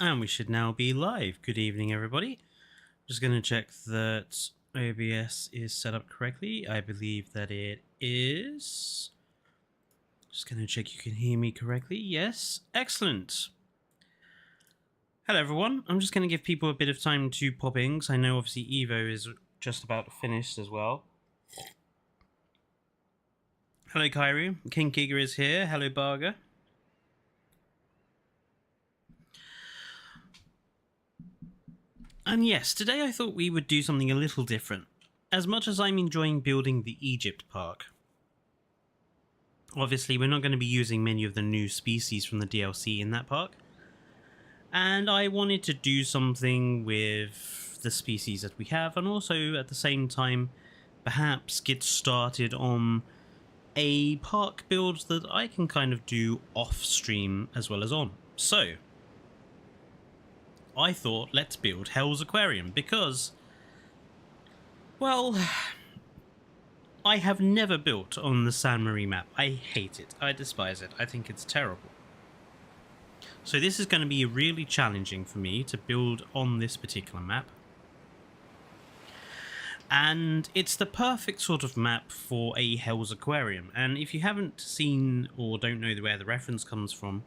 And we should now be live. Good evening, everybody. Just going to check that OBS is set up correctly. I believe that it is. Just going to check you can hear me correctly. Yes, excellent. Hello, everyone. I'm just going to give people a bit of time to pop in, because I know obviously Evo is just about finished as well. Hello, Kairu. King Giga is here. Hello, Barger. And yes, today I thought we would do something a little different. As much as I'm enjoying building the Egypt park, obviously we're not going to be using many of the new species from the DLC in that park. And I wanted to do something with the species that we have, and also at the same time perhaps get started on a park build that I can kind of do off stream as well as on. So I thought, let's build HELLS Aquarium, because, well, I have never built on the San Marie map. I hate it. I despise it. I think it's terrible. So this is going to be really challenging for me to build on this particular map. And it's the perfect sort of map for a HELLS Aquarium. And if you haven't seen or don't know where the reference comes from,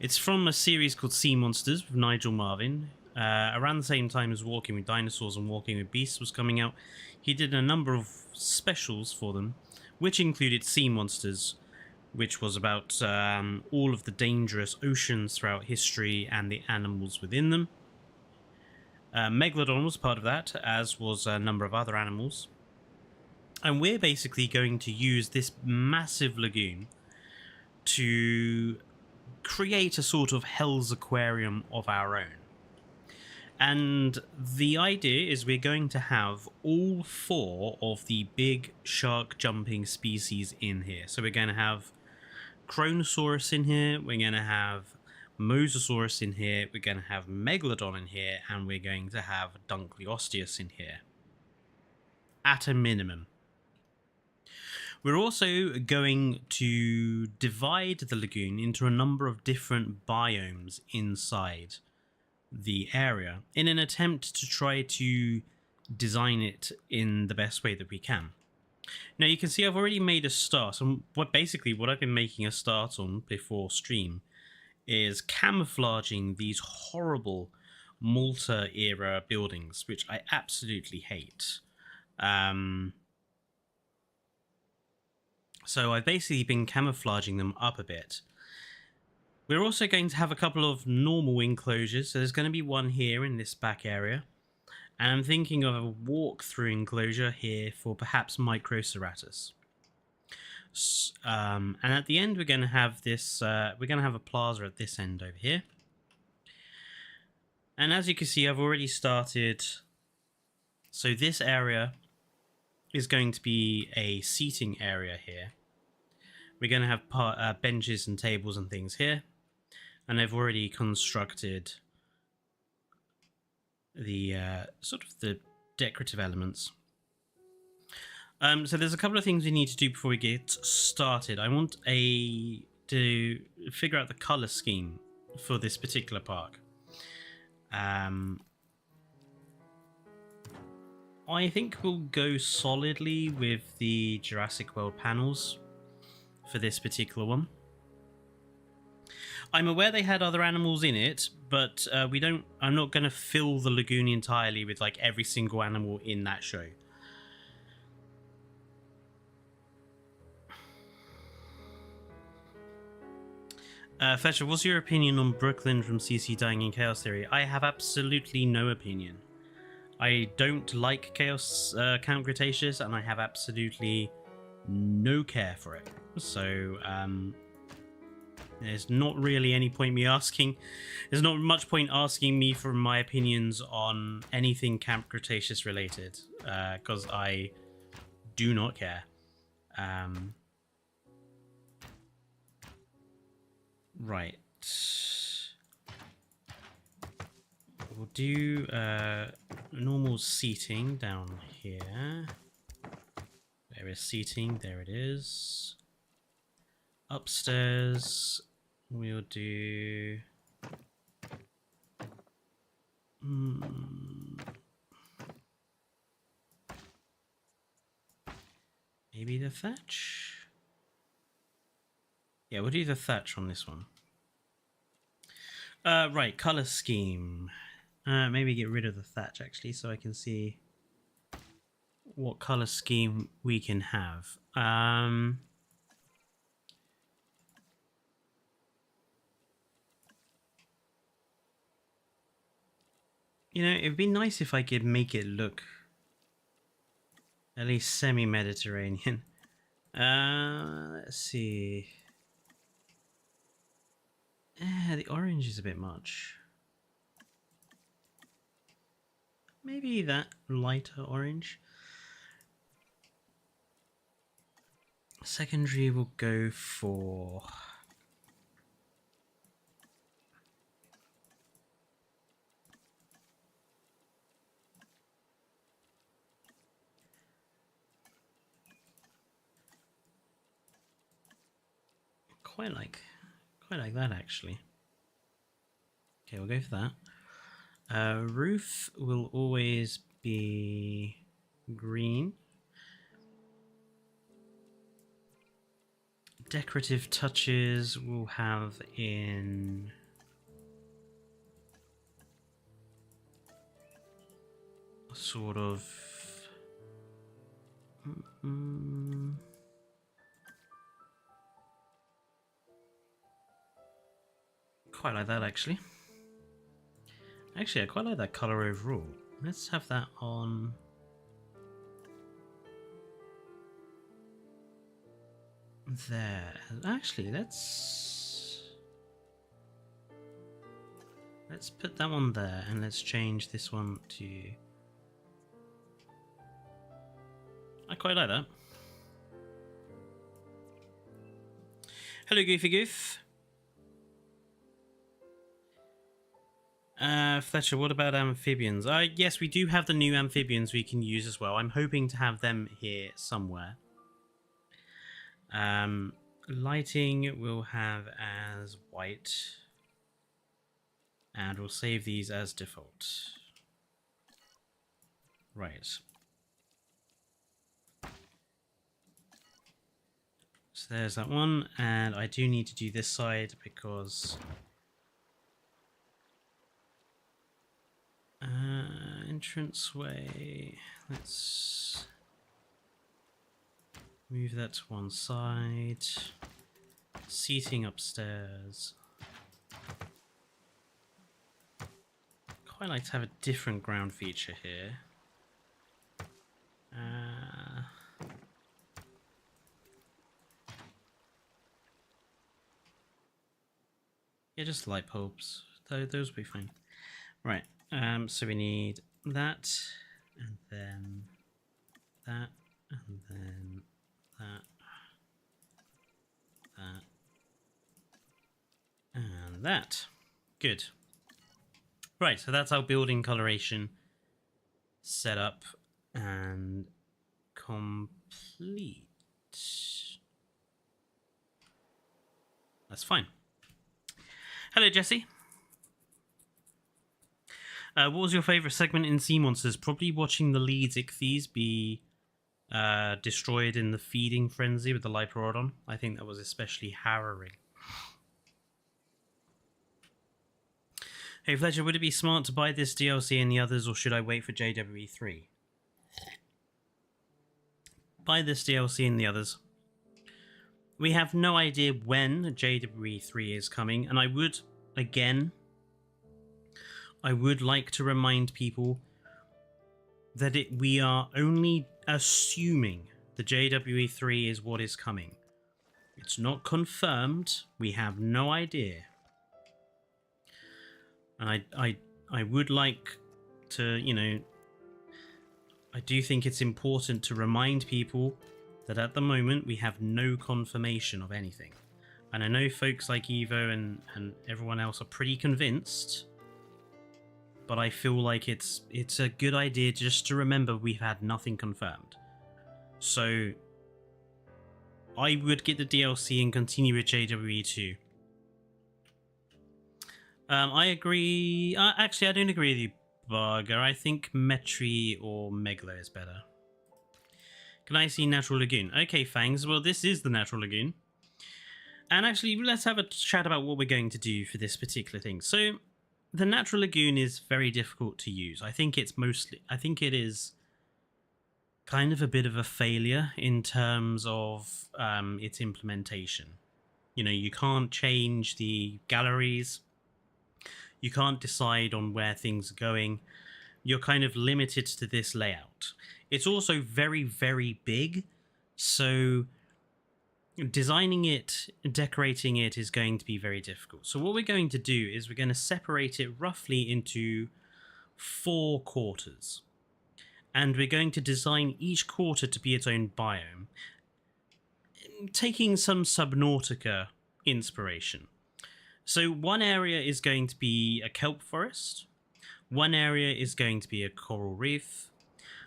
it's from a series called Sea Monsters with Nigel Marvin. Around the same time as Walking with Dinosaurs and Walking with Beasts was coming out, he did a number of specials for them, which included Sea Monsters, which was about all of the dangerous oceans throughout history and the animals within them. Megalodon was part of that, as was a number of other animals. And we're basically going to use this massive lagoon to create a sort of HELLS Aquarium of our own. And the idea is we're going to have all 4 of the big shark jumping species in here. So we're going to have Kronosaurus in here, we're going to have Mosasaurus in here, we're going to have Megalodon in here, and we're going to have Dunkleosteus in here. At a minimum. We're also going to divide the lagoon into a number of different biomes inside the area in an attempt to try to design it in the best way that we can. Now you can see I've already made a start, and what I've been making a start on before stream is camouflaging these horrible Malta era buildings, which I absolutely hate. So I've basically been camouflaging them up a bit. We're also going to have a couple of normal enclosures. So there's going to be one here in this back area. And I'm thinking of a walk-through enclosure here for perhaps Microceratus. And at the end we're going to have this, we're going to have a plaza at this end over here. And as you can see, I've already started. So this area is going to be a seating area here. We're going to have benches and tables and things here. And I've already constructed the sort of the decorative elements. So there's a couple of things we need to do before we get started. I want to figure out the color scheme for this particular park. I think we'll go solidly with the Jurassic World panels for this particular one. I'm aware they had other animals in it, but I'm not going to fill the lagoon entirely with like every single animal in that show. Fletcher, what's your opinion on Brooklyn from CC dying in Chaos Theory? I have absolutely no opinion. I don't like Chaos Count Cretaceous, and I have absolutely no care for it. So, there's not really any point me asking. There's not much point asking me for my opinions on anything Camp Cretaceous related, because I do not care. Right. We'll do normal seating down here. There is seating, there it is. Upstairs, we'll do Maybe the thatch? Yeah, we'll do the thatch on this one. Right, color scheme. Maybe get rid of the thatch actually, so I can see what color scheme we can have. You know, it'd be nice if I could make it look at least semi-Mediterranean. Let's see. The orange is a bit much. Maybe that lighter orange. Secondary will go for... Quite like that actually. Okay, we'll go for that. Roof will always be green. Decorative touches we'll have in sort of quite like that actually. Actually, I quite like that color overall. Let's have that on there. Actually, let's put that one there and let's change this one to... I quite like that. Hello, Goofy Goof. Fletcher, what about amphibians? Yes, we do have the new amphibians we can use as well. I'm hoping to have them here somewhere. Lighting we'll have as white. And we'll save these as default. Right. So there's that one, and I do need to do this side because... entranceway, let's move that to one side. Seating upstairs. Quite like to have a different ground feature here. Yeah, just light bulbs. Those will be fine. Right. So we need that, and then that, and then that, and that. Good. Right, so that's our building coloration set up and complete. That's fine. Hello, Jesse. What was your favourite segment in Sea Monsters? Probably watching the leads ichthyes be destroyed in the feeding frenzy with the Liperodon. I think that was especially harrowing. Hey Fletcher, would it be smart to buy this DLC and the others, or should I wait for JWE3? Buy this DLC and the others. We have no idea when JWE3 is coming, and I would, again... I would like to remind people that we are only assuming the JWE3 is what is coming. It's not confirmed. We have no idea. And I would like to, you know, I do think it's important to remind people that at the moment we have no confirmation of anything. And I know folks like Evo and everyone else are pretty convinced, but I feel like it's a good idea just to remember we've had nothing confirmed. So I would get the DLC and continue with JWE2. I agree. Actually, I don't agree with you, bugger. I think Metri or Megalo is better. Can I see Natural Lagoon? Okay, Fangs. Well, this is the Natural Lagoon. And actually, let's have a chat about what we're going to do for this particular thing. So, the Natural Lagoon is very difficult to use. I think it is kind of a bit of a failure in terms of its implementation. You know, you can't change the galleries. You can't decide on where things are going. You're kind of limited to this layout. It's also very, very big. So designing it, decorating it is going to be very difficult. So what we're going to do is we're going to separate it roughly into 4 quarters. And we're going to design each quarter to be its own biome, taking some Subnautica inspiration. So one area is going to be a kelp forest, one area is going to be a coral reef,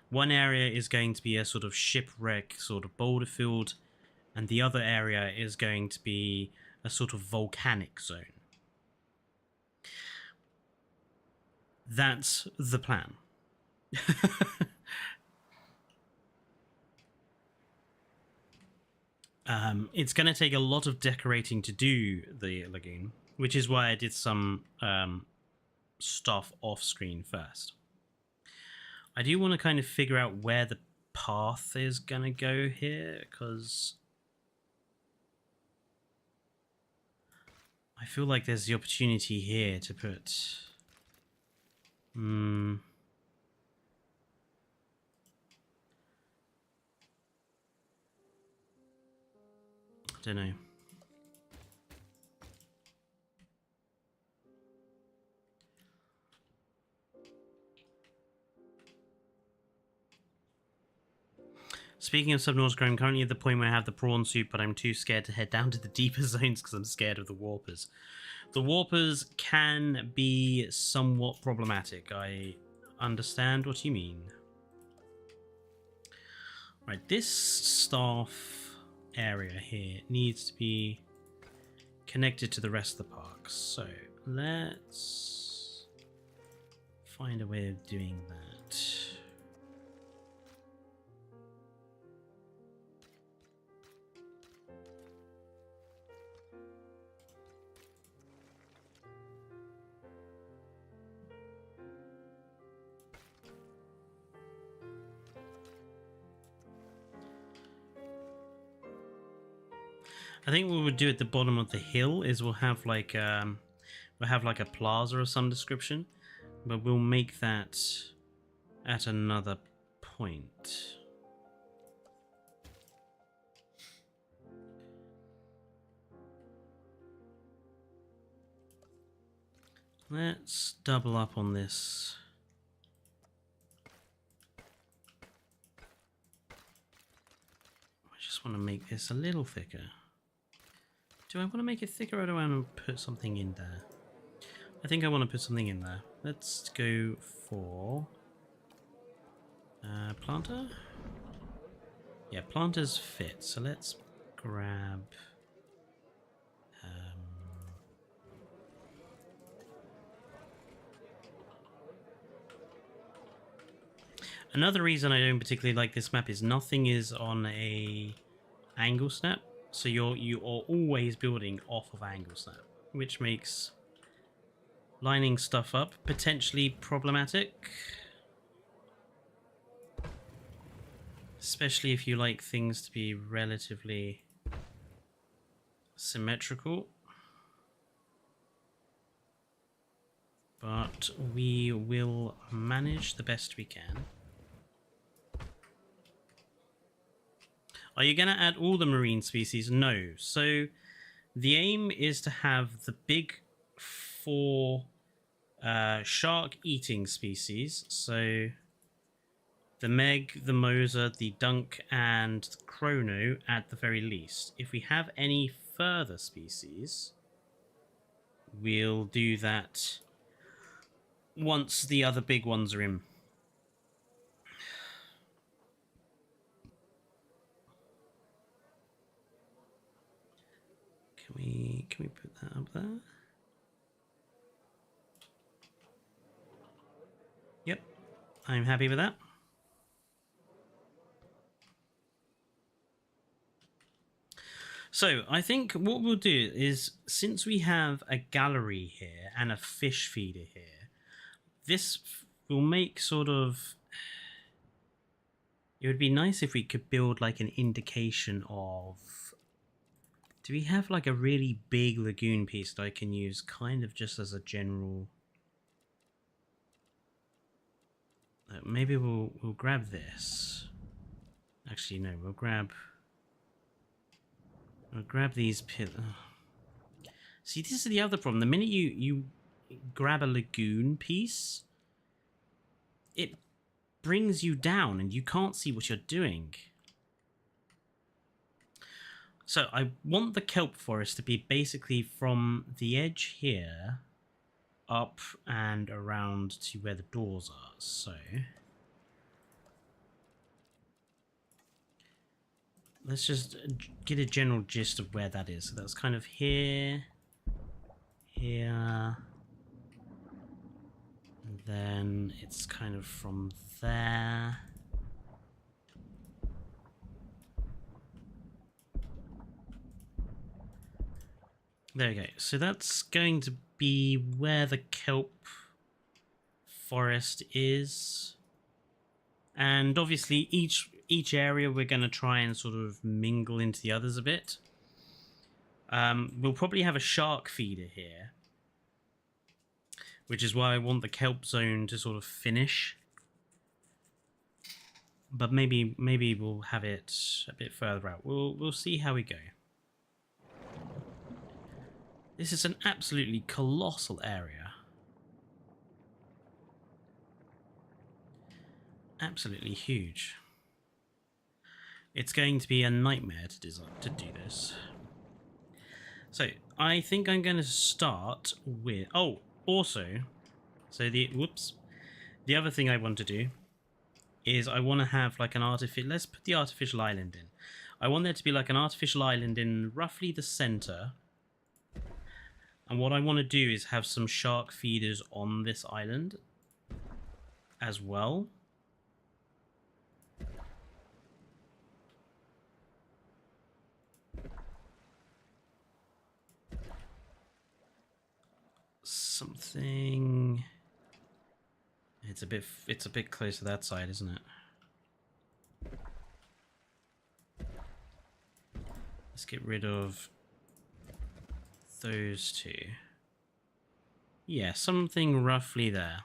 one area is going to be a sort of shipwreck sort of boulder field, and the other area is going to be a sort of volcanic zone. That's the plan. It's going to take a lot of decorating to do the lagoon, which is why I did some stuff off screen first. I do want to kind of figure out where the path is going to go here, because I feel like there's the opportunity here to put... I don't know. Speaking of Subnautica, I'm currently at the point where I have the prawn soup, but I'm too scared to head down to the deeper zones because I'm scared of the warpers. The warpers can be somewhat problematic. I understand what you mean. Right, this staff area here needs to be connected to the rest of the park. So let's find a way of doing that. I think what we'll do at the bottom of the hill is we'll have like a plaza of some description, but we'll make that at another point. Let's double up on this. I just want to make this a little thicker. Do I want to make it thicker or do I want to put something in there? I think I want to put something in there. Let's go for planter. Yeah, planters fit. So let's grab another reason I don't particularly like this map is nothing is on a angle snap. So you are always building off of angle snap, which makes lining stuff up potentially problematic. Especially if you like things to be relatively symmetrical. But we will manage the best we can. Are you going to add all the marine species? No. So the aim is to have the big 4 shark-eating species. So the Meg, the Moser, the Dunk, and the Chrono at the very least. If we have any further species, we'll do that once the other big ones are in. Can we put that up there? I'm happy with that. So I think what we'll do is, since we have a gallery here and a fish feeder here, this will make sort of... It would be nice if we could build like an indication of... Do we have like a really big lagoon piece that I can use kind of just as a general... Maybe we'll grab this. Actually, no, we'll grab these pillars. See, this is the other problem. The minute you grab a lagoon piece, it brings you down and you can't see what you're doing. So I want the kelp forest to be basically from the edge here up and around to where the doors are. So let's just get a general gist of where that is. So that's kind of here, here, and then it's kind of from there. There we go. So that's going to be where the kelp forest is. And obviously each area we're going to try and sort of mingle into the others a bit. We'll probably have a shark feeder here, which is why I want the kelp zone to sort of finish. But maybe we'll have it a bit further out. We'll see how we go. This is an absolutely colossal area. Absolutely huge. It's going to be a nightmare to do this. So I think I'm going to start with... Oh, also, so the other thing I want to do is I want to have like an artificial... Let's put the artificial island in. I want there to be like an artificial island in roughly the center. And what I want to do is have some shark feeders on this island as well. Something... It's a bit close to that side, isn't it? Let's get rid of those two. Yeah, something roughly there.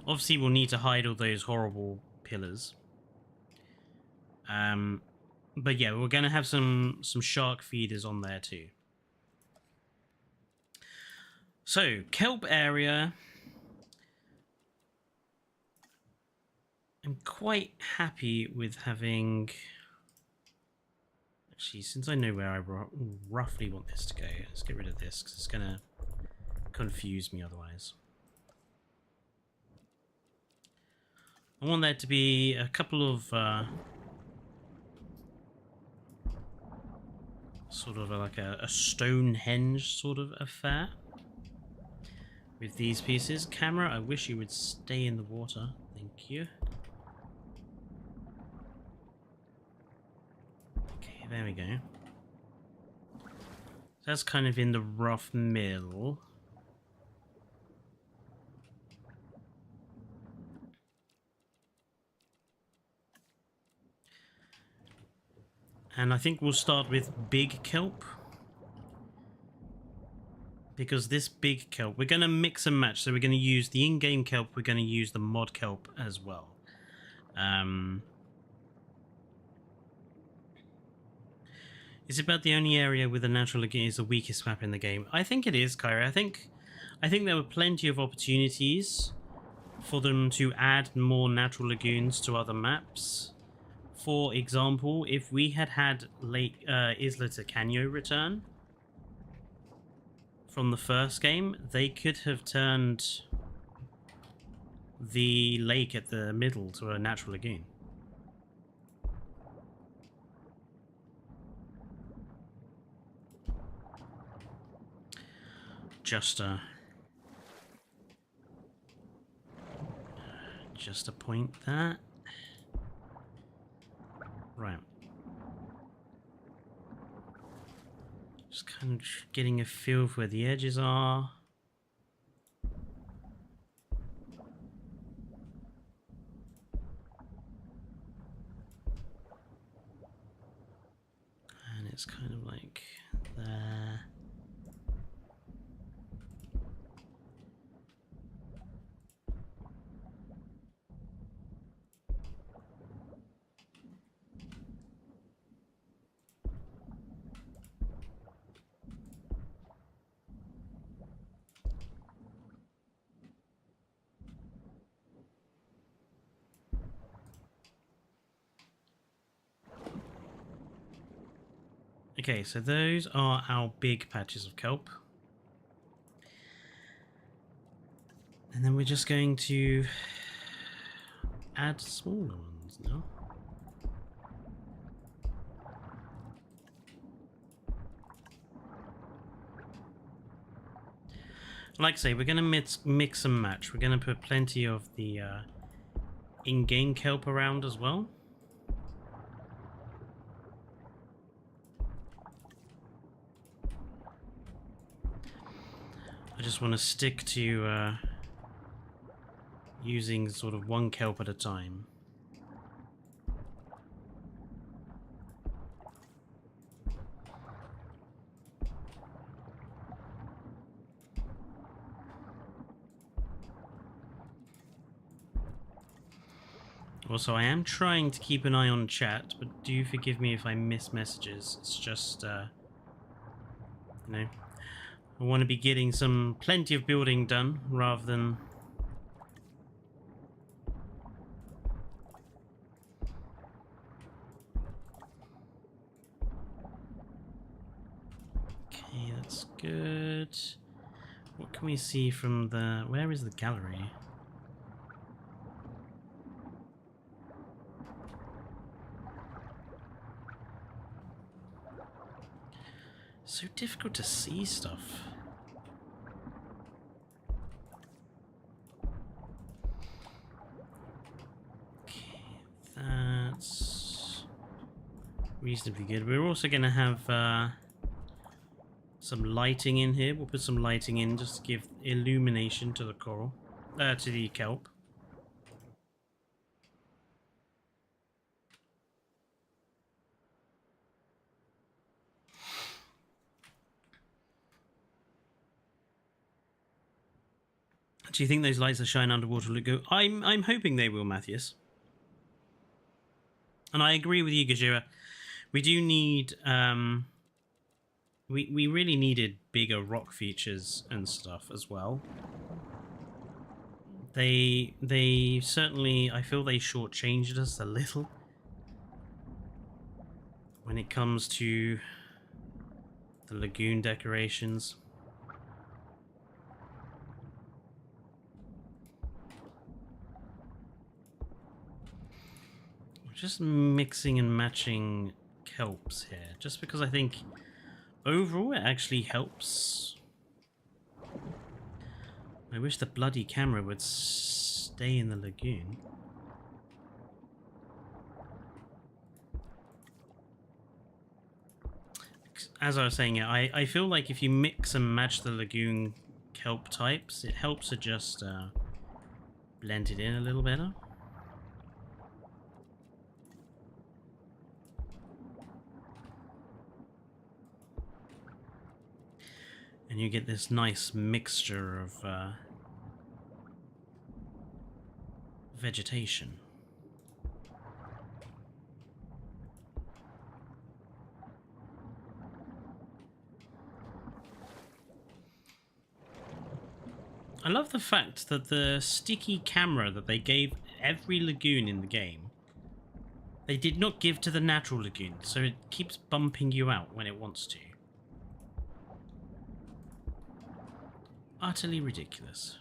Obviously, we'll need to hide all those horrible pillars. But yeah, we're going to have some shark feeders on there too. So, kelp area. I'm quite happy with having... Actually, since I know where I roughly want this to go, let's get rid of this because it's going to confuse me otherwise. I want there to be a couple of sort of like a Stonehenge sort of affair with these pieces. Camera, I wish you would stay in the water. Thank you. Okay, there we go. So that's kind of in the rough middle. And I think we'll start with big kelp. Because this big kelp, we're going to mix and match. So we're going to use the in-game kelp, we're going to use the mod kelp as well. Is it about the only area with a natural lagoon is the weakest map in the game? I think it is, Kyrie. I think there were plenty of opportunities for them to add more natural lagoons to other maps. For example, if we had Lake Isla Tacaño return from the first game, they could have turned the lake at the middle to a natural lagoon. Just just appoint that. Right. Just kind of getting a feel for where the edges are. And it's kind of like there. Okay, so those are our big patches of kelp. And then we're just going to add smaller ones now. Like I say, we're going to mix and match. We're going to put plenty of the in-game kelp around as well. I just want to stick to using sort of one kelp at a time. Also, I am trying to keep an eye on chat, but do forgive me if I miss messages. It's just, you know, I want to be getting plenty of building done rather than... Okay, that's good. What can we see from the... Where is the gallery? So difficult to see stuff. Okay, that's reasonably good. We're also going to have some lighting in here. We'll put some lighting in just to give illumination to the coral, to the kelp. Do you think those lights that shine underwater look good? I'm hoping they will, Matthias. And I agree with you, Gajira. We do need we really needed bigger rock features and stuff as well. They certainly, I feel they shortchanged us a little when it comes to the lagoon decorations. Just mixing and matching kelps here, just because I think overall it actually helps. I wish the bloody camera would stay in the lagoon. As I was saying, I feel like if you mix and match the lagoon kelp types, it helps to just blend it in a little better. And you get this nice mixture of vegetation. I love the fact that the sticky camera that they gave every lagoon in the game, they did not give to the natural lagoon, so it keeps bumping you out when it wants to. Utterly ridiculous.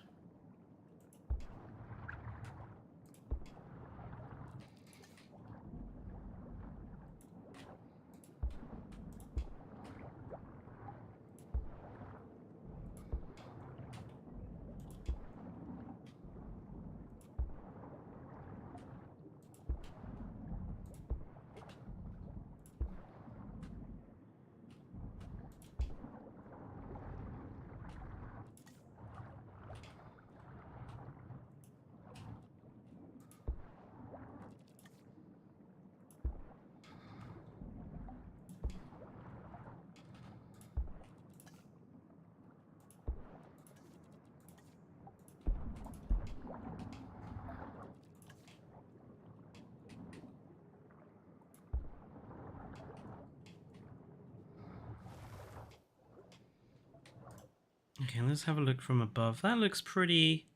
Okay, let's have a look from above. That looks pretty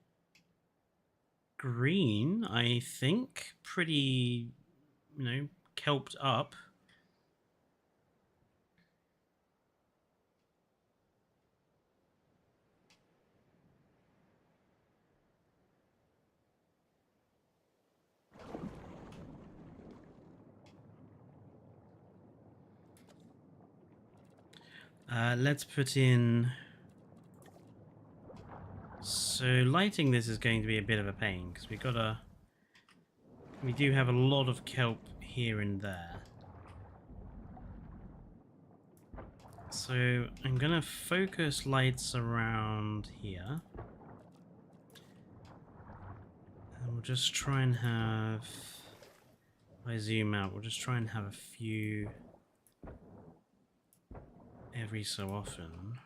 green, I think. Pretty, you know, kelped up. Let's put in... So lighting this is going to be a bit of a pain, because we do have a lot of kelp here and there. So I'm going to focus lights around here. And we'll just try and have... If I zoom out, we'll just try and have a few every so often.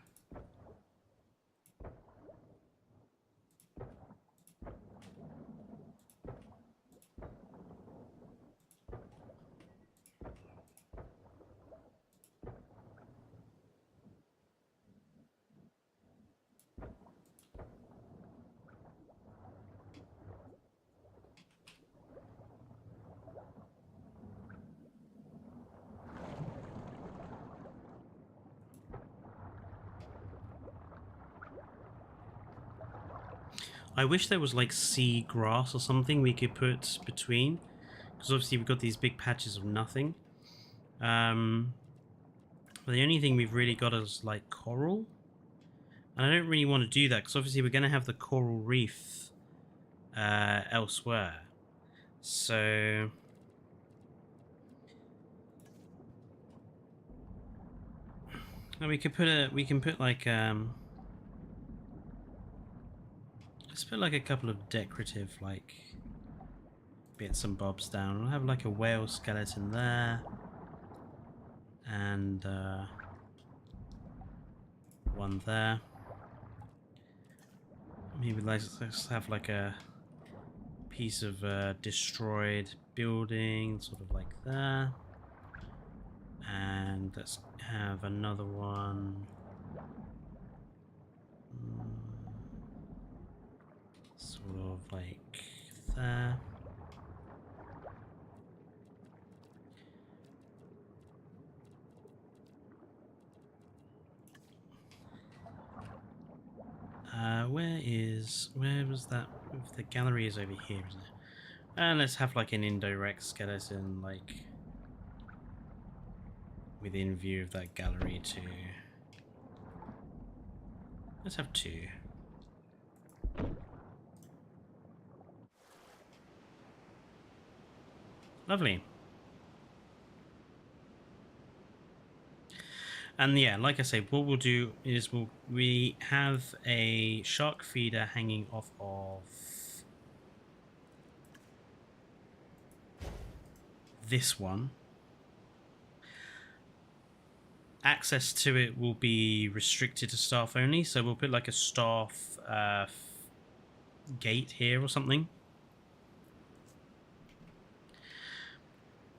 I wish there was like sea grass or something we could put between, because obviously we've got these big patches of nothing. But the only thing we've really got is like coral, and I don't really want to do that because obviously we're going to have the coral reef elsewhere. So we could put like let's put like a couple of decorative like bits and bobs down. We'll have like a whale skeleton there, and one there. Maybe let's have like a piece of destroyed building, sort of like there. And let's have another one. Sort of like there. Where was that? The gallery is over here, isn't it? And let's have like an indirect skeleton, like within view of that gallery too. Let's have two. Lovely. And yeah, like I say, what we'll do is we have a shark feeder hanging off of this one. Access to it will be restricted to staff only, so we'll put like a staff gate here or something.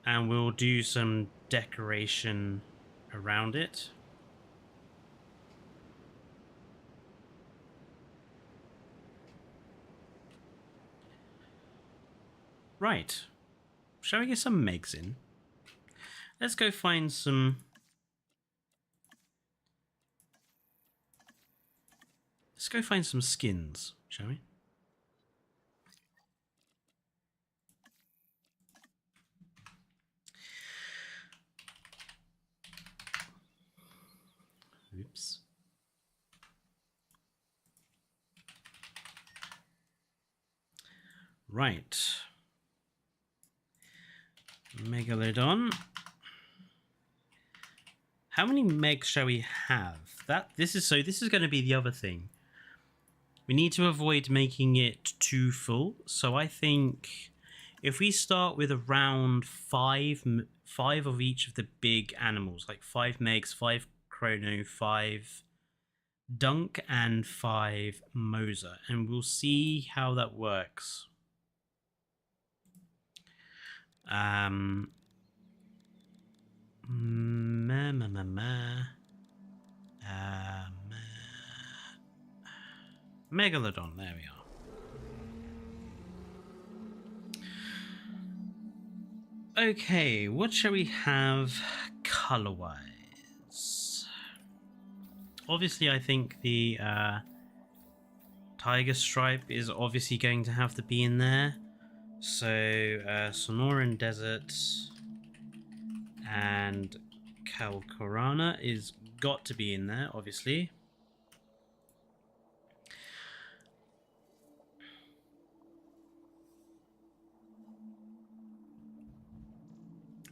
And we'll do some decoration around it. Right. Shall we get some megs in? Let's go find some... Let's go find some skins, shall we? Oops. Right. Megalodon. How many megs shall we have? This is going to be the other thing. We need to avoid making it too full. So I think if we start with around five of each of the big animals, like 5 megs, 5 chrono, 5 dunk, and 5 mosa, and we'll see how that works. Megalodon, there we are. Okay, what shall we have color-wise? Obviously, I think the tiger stripe is obviously going to have to be in there. So, Sonoran Desert and Calcorana is got to be in there, obviously.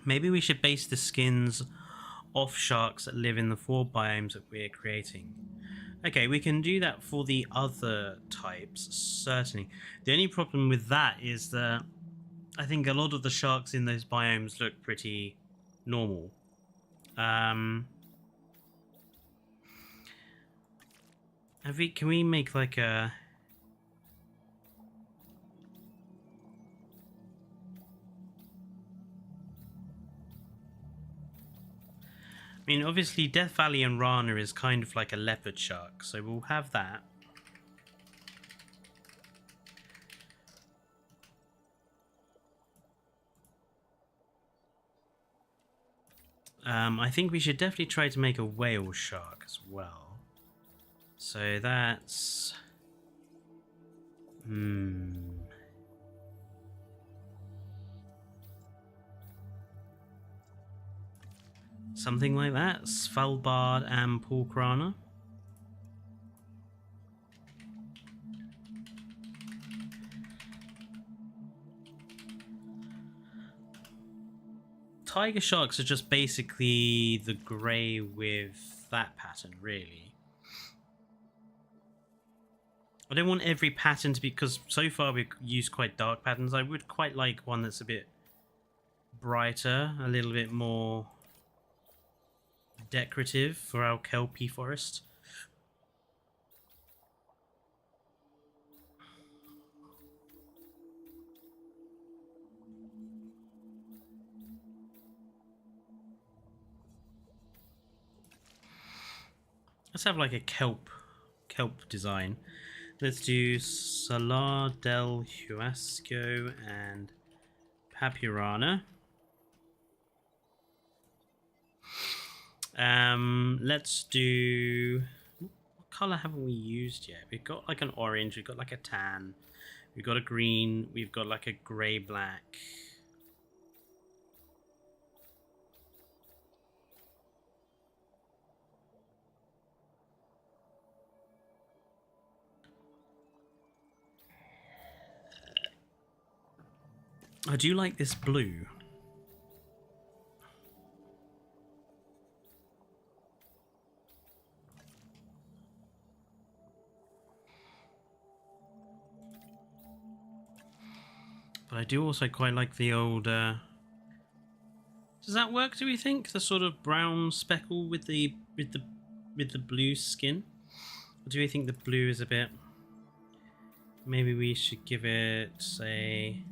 Maybe we should base the skins off sharks that live in the 4 biomes that we're creating. Okay, we can do that for the other types, certainly. The only problem with that is that I think a lot of the sharks in those biomes look pretty normal. Can we make like a... I mean, obviously Death Valley and Rana is kind of like a leopard shark, so we'll have that. I think we should definitely try to make a whale shark as well. So that's... something like that. Svalbard and Porkrana. Tiger sharks are just basically the grey with that pattern, really. I don't want every pattern to be, because so far we've used quite dark patterns. I would quite like one that's a bit brighter, a little bit more decorative for our kelpie forest. Let's have like a kelp design. Let's do Salar del Huasco and Papurana. Let's do... what colour haven't we used yet? We've got like an orange, we've got like a tan, we've got a green, we've got like a grey-black. I do like this blue. But I do also quite like the old... does that work, do we think? The sort of brown speckle with the blue skin? Or do we think the blue is a bit... maybe we should give it a...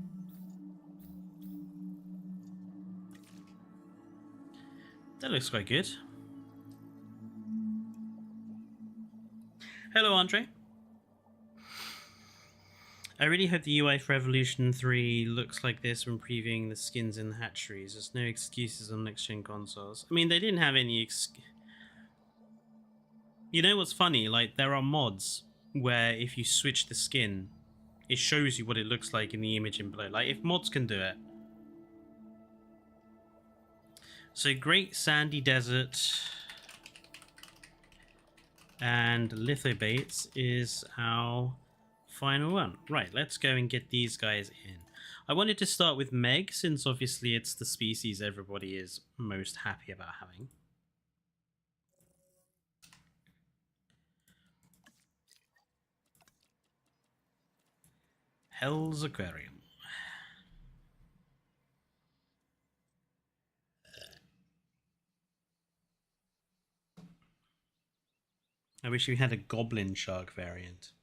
that looks quite good. Hello, Andre. I really hope the UI for Evolution 3 looks like this when previewing the skins in the hatcheries. There's no excuses on next-gen consoles. I mean, they didn't have any You know what's funny? Like, there are mods where if you switch the skin, it shows you what it looks like in the image in below. Like, if mods can do it. So, Great Sandy Desert and Lithobates is our final one. Right, let's go and get these guys in. I wanted to start with Meg, since obviously it's the species everybody is most happy about having. HELLS Aquarium. I wish we had a goblin shark variant.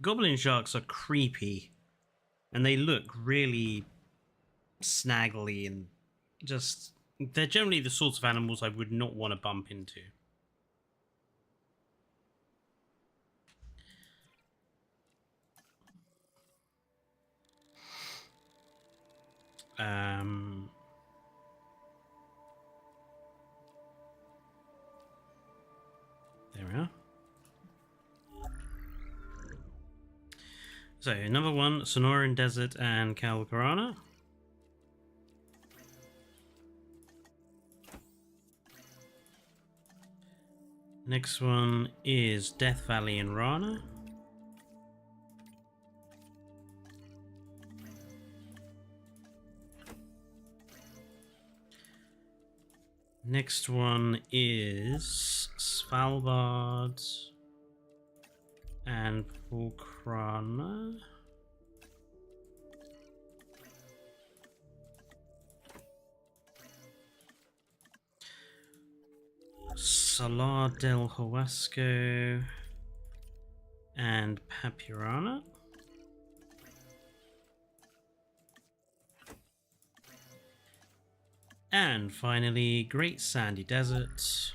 Goblin sharks are creepy, and they look really snaggly, and just... they're generally the sorts of animals I would not want to bump into. There we are. So, number 1, Sonoran Desert and Calcarana. Next one is Death Valley and Rana. Next one is Svalbard and Pulkrana. Salar del Huasco and Papurana. And finally, Great Sandy Desert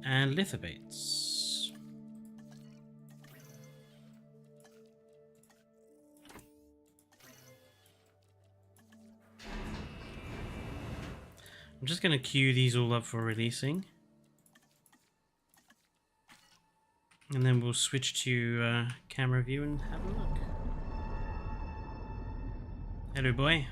and Lithobates. I'm just going to queue these all up for releasing. And then we'll switch to camera view and have a look. Hello, boy.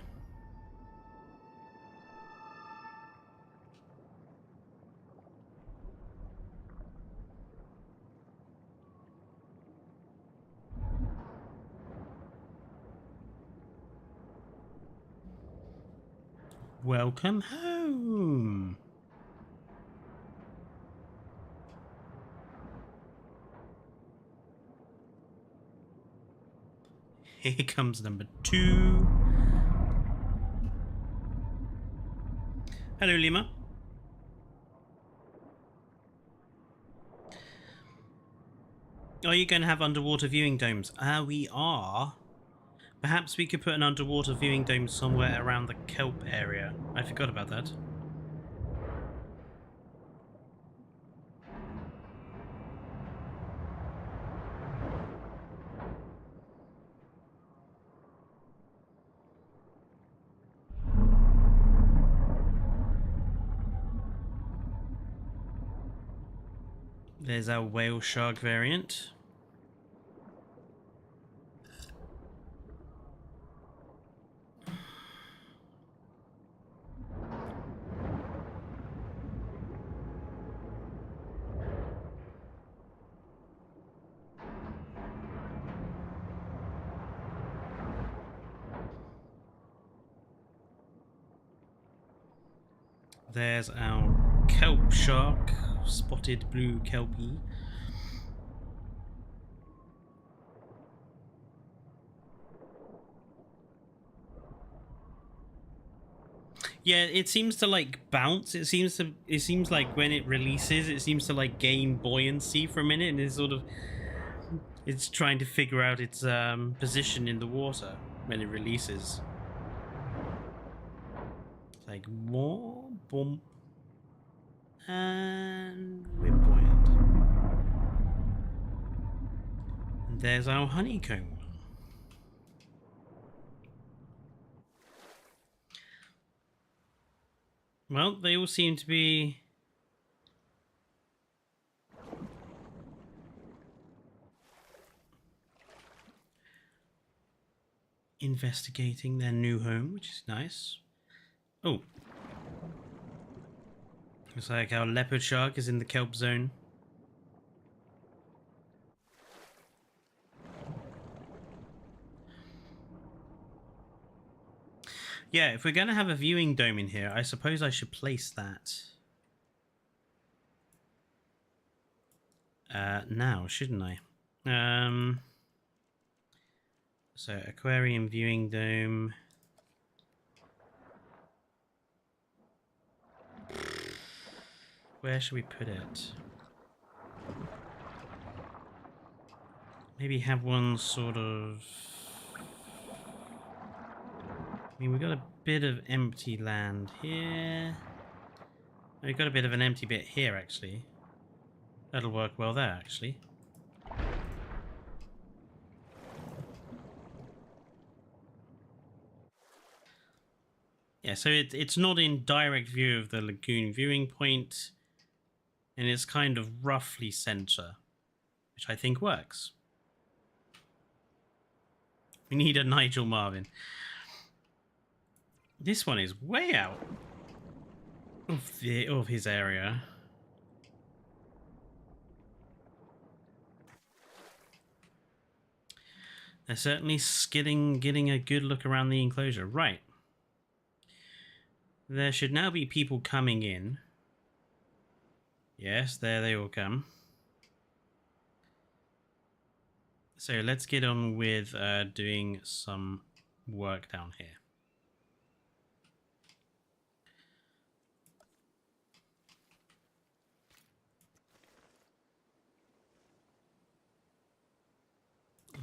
Welcome home. Here comes number 2. Hello, Lima. Are you going to have underwater viewing domes? We are. Perhaps we could put an underwater viewing dome somewhere around the kelp area. I forgot about that. There's our whale shark variant. There's our kelp shark, spotted blue kelpie. Yeah, it seems to like bounce. It seems like when it releases, it seems to like gain buoyancy for a minute, and it's trying to figure out its position in the water when it releases. It's like more bump, and we're buoyant. And there's our honeycomb. Well, they all seem to be investigating their new home, which is nice. Oh. Looks like our leopard shark is in the kelp zone. Yeah, if we're going to have a viewing dome in here, I suppose I should place that now, shouldn't I? So, aquarium viewing dome. Where should we put it? Maybe have one sort of... I mean, we've got a bit of empty land here. We've got a bit of an empty bit here, actually. That'll work well there, actually. Yeah, so it's not in direct view of the lagoon viewing point, and it's kind of roughly center, which I think works. We need a Nigel Marvin. This one is way out of his area. They're certainly getting a good look around the enclosure. Right. There should now be people coming in. Yes, there they all come. So let's get on with doing some work down here.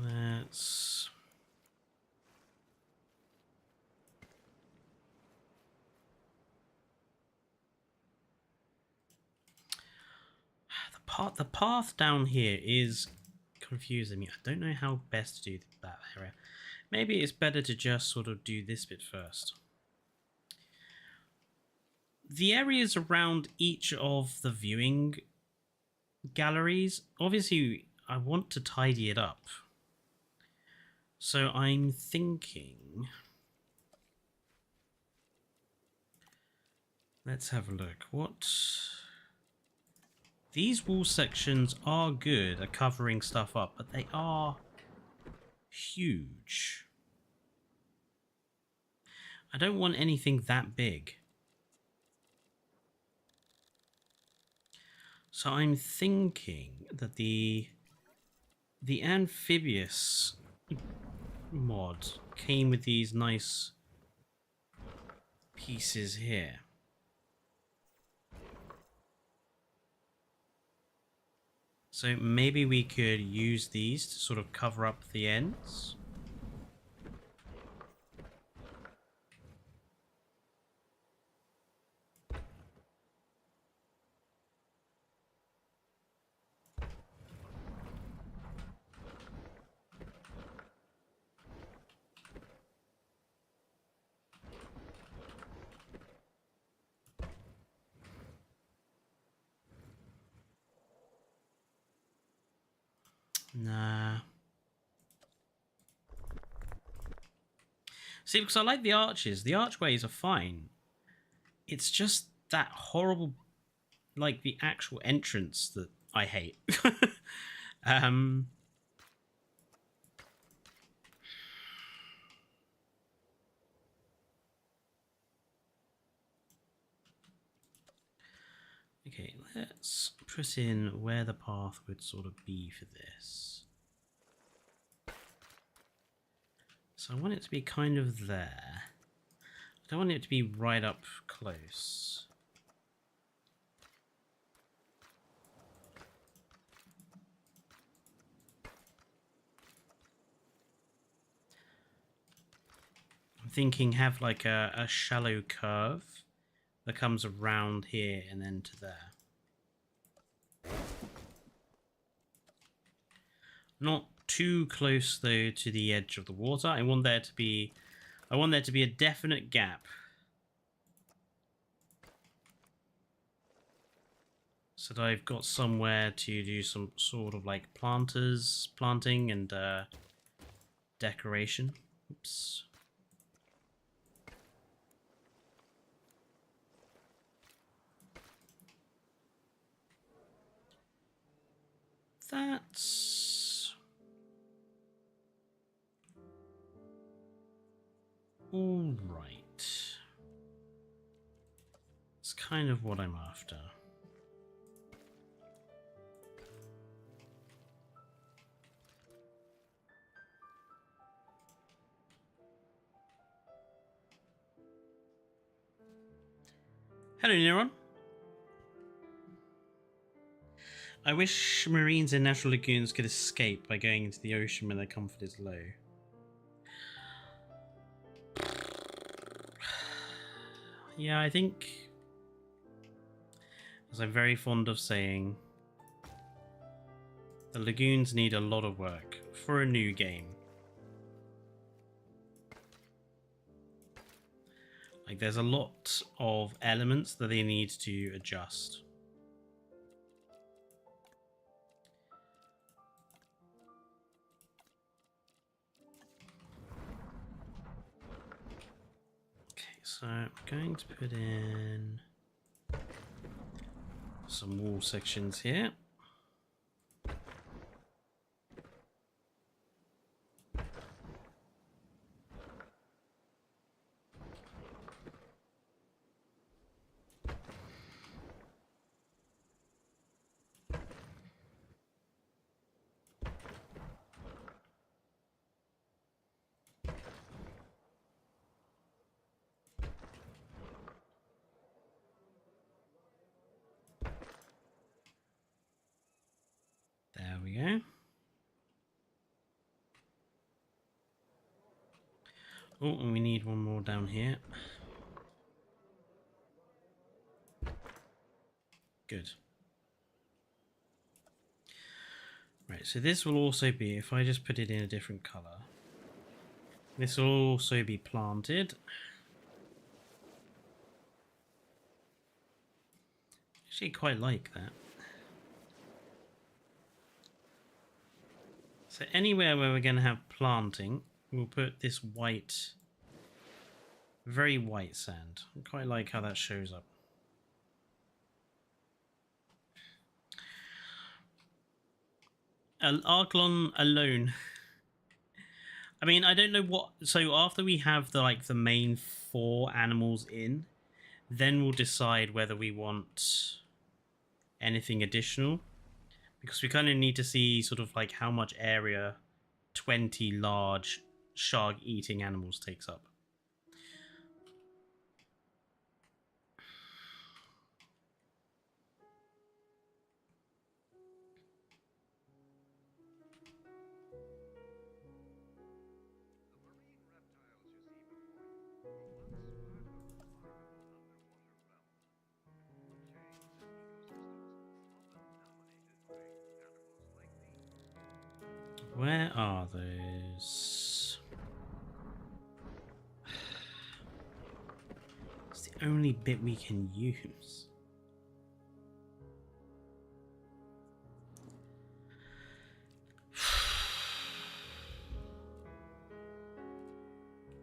Let's... The path down here is confusing me. I don't know how best to do that area. Maybe it's better to just sort of do this bit first. The areas around each of the viewing galleries, obviously I want to tidy it up. So I'm thinking... Let's have a look. What... These wall sections are good at covering stuff up, but they are huge. I don't want anything that big. So I'm thinking that the amphibious mod came with these nice pieces here. So maybe we could use these to sort of cover up the ends. Nah. See, because I like the arches. The archways are fine. It's just that horrible, like, the actual entrance that I hate. Okay, let's put in where the path would sort of be for this. So I want it to be kind of there. I don't want it to be right up close. I'm thinking have like a shallow curve that comes around here and then to there. Not too close though to the edge of the water. I want there to be a definite gap. So that I've got somewhere to do some sort of like planting and decoration. Oops. That's all right. It's kind of what I'm after. Hello, Neuron. I wish marines in natural lagoons could escape by going into the ocean when their comfort is low. Yeah, I think, as I'm very fond of saying, the lagoons need a lot of work for a new game. I Like, there's a lot of elements that they need to adjust. Okay, so I'm going to put in some wall sections here. There we go. Oh, and we need one more down here. Good. Right, so this will also be, if I just put it in a different color, this will also be planted. Actually, quite like that. So anywhere where we're going to have planting, we'll put this white, very white sand. I quite like how that shows up. Arglon alone. I mean, I don't know what. So after we have the main 4 animals in, then we'll decide whether we want anything additional, because we kind of need to see sort of like how much area 20 large shark eating animals takes up. Where are those? It's the only bit we can use.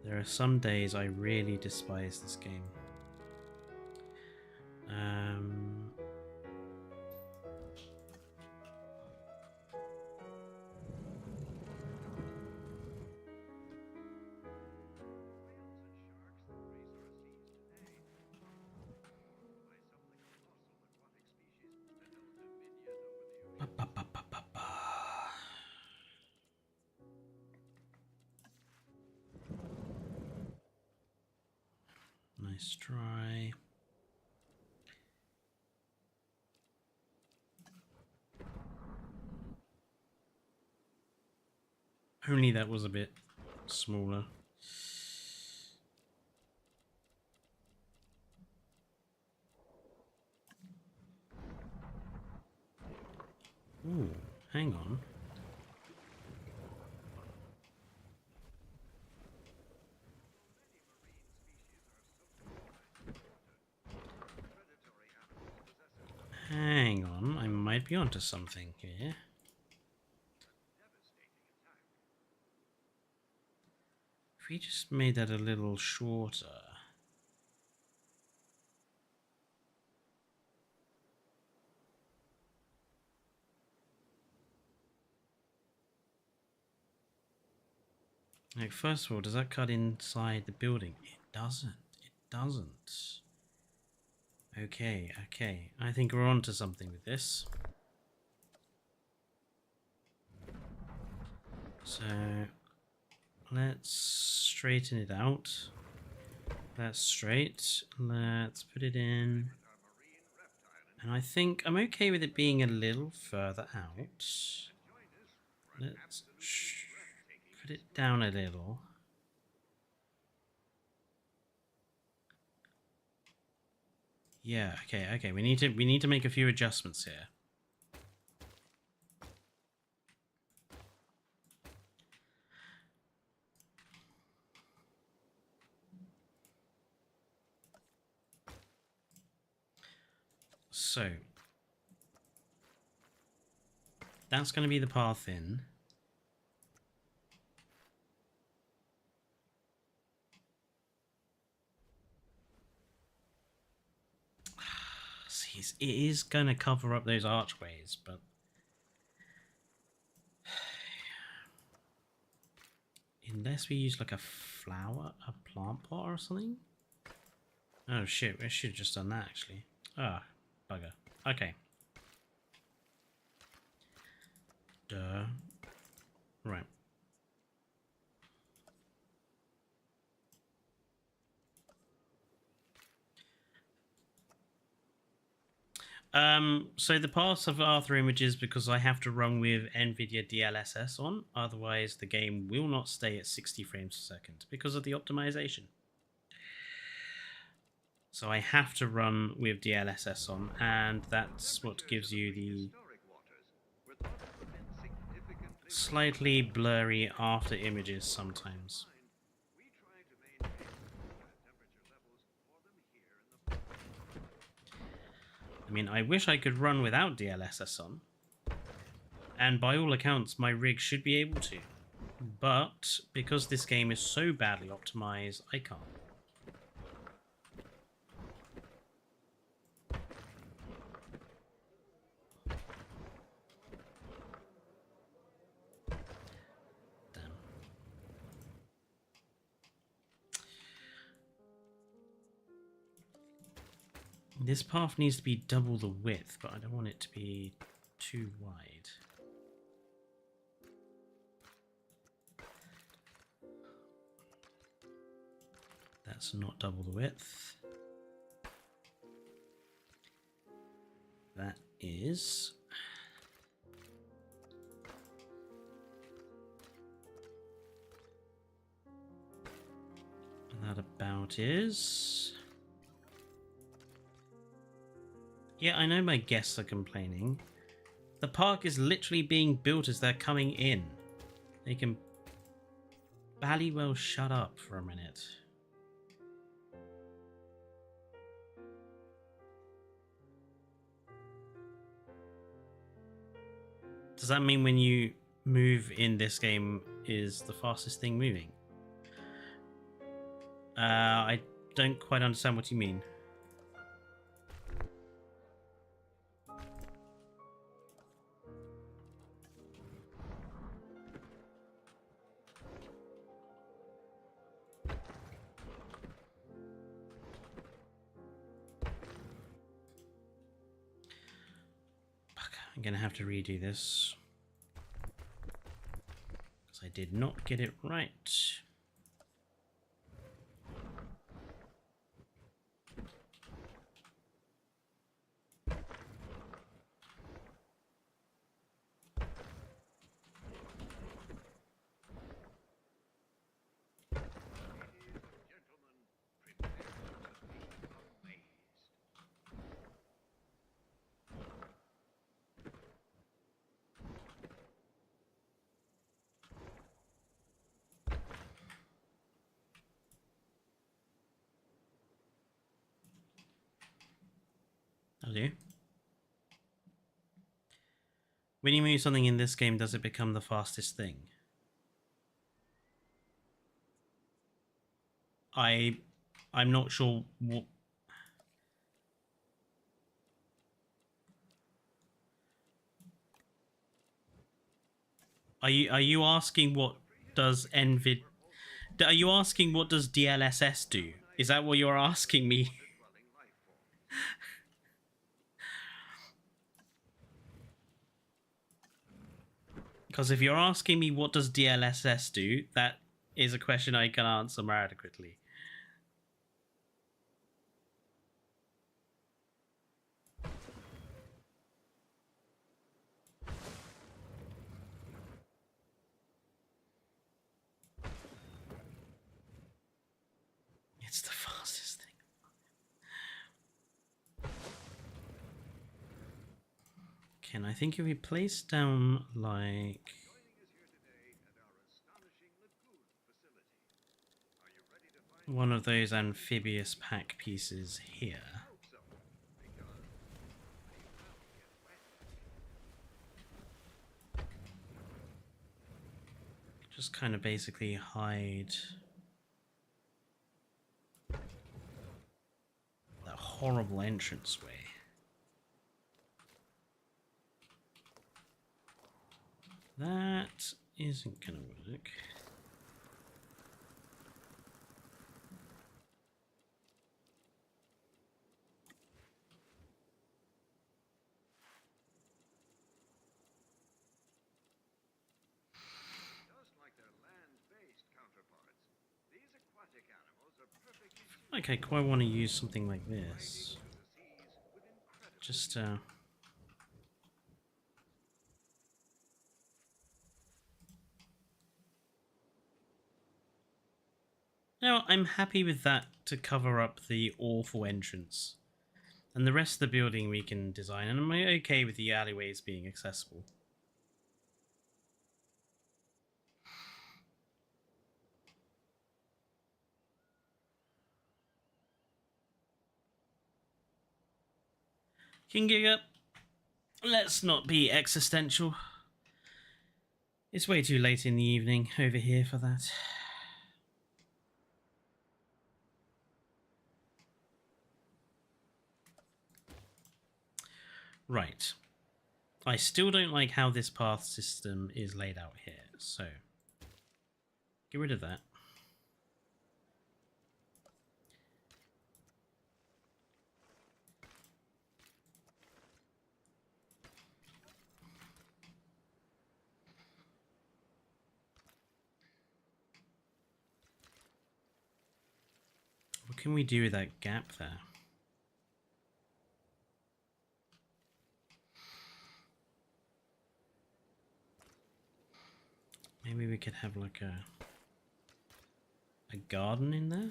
There are some days I really despise this game. Nice try. Only that was a bit smaller. Ooh, hang on. Hang on, I might be onto something here. If we just made that a little shorter. Like, first of all, does that cut inside the building? It doesn't. It doesn't. Okay, okay. I think we're onto something with this. So, let's straighten it out. That's straight. Let's put it in. And I think I'm okay with it being a little further out. Let's put it down a little. Yeah, okay, okay. We need to make a few adjustments here. so that's going to be the path in. See, it is going to cover up those archways, but unless we use like a plant pot or something. Oh shit, we should have just done that actually. Ah, bugger. Okay. Duh. Right. So the paths of Arthur images because I have to run with NVIDIA DLSS on, otherwise the game will not stay at 60 frames per second because of the optimization. So I have to run with DLSS on, and that's what gives you the slightly blurry after images sometimes. I mean, I wish I could run without DLSS on, and by all accounts my rig should be able to, but because this game is so badly optimized, I can't. This path needs to be double the width, but I don't want it to be too wide. That's not double the width. That is. That about is. Yeah, I know my guests are complaining. The park is literally being built as they're coming in. They can bally well shut up for a minute. Does that mean when you move in this game is the fastest thing moving? I don't quite understand what you mean. I'm gonna have to redo this because I did not get it right. I'll do. When you move something in this game, does it become the fastest thing? I'm not sure what. Are you asking what does NVID? Are you asking what does DLSS do? Is that what you're asking me? Because if you're asking me what does DLSS do, that is a question I can answer more adequately. It's the fastest thing. Can I think if we place down like one of those amphibious pack pieces here. just kind of basically hide that horrible entranceway. That isn't going to work. Like I quite want to use something like this. Just now I'm happy with that to cover up the awful entrance. And the rest of the building we can design, and I'm okay with the alleyways being accessible. King Giga, let's not be existential. It's way too late in the evening over here for that. Right. I still don't like how this path system is laid out here, so get rid of that. What can we do with that gap there? Maybe we could have like a garden in there.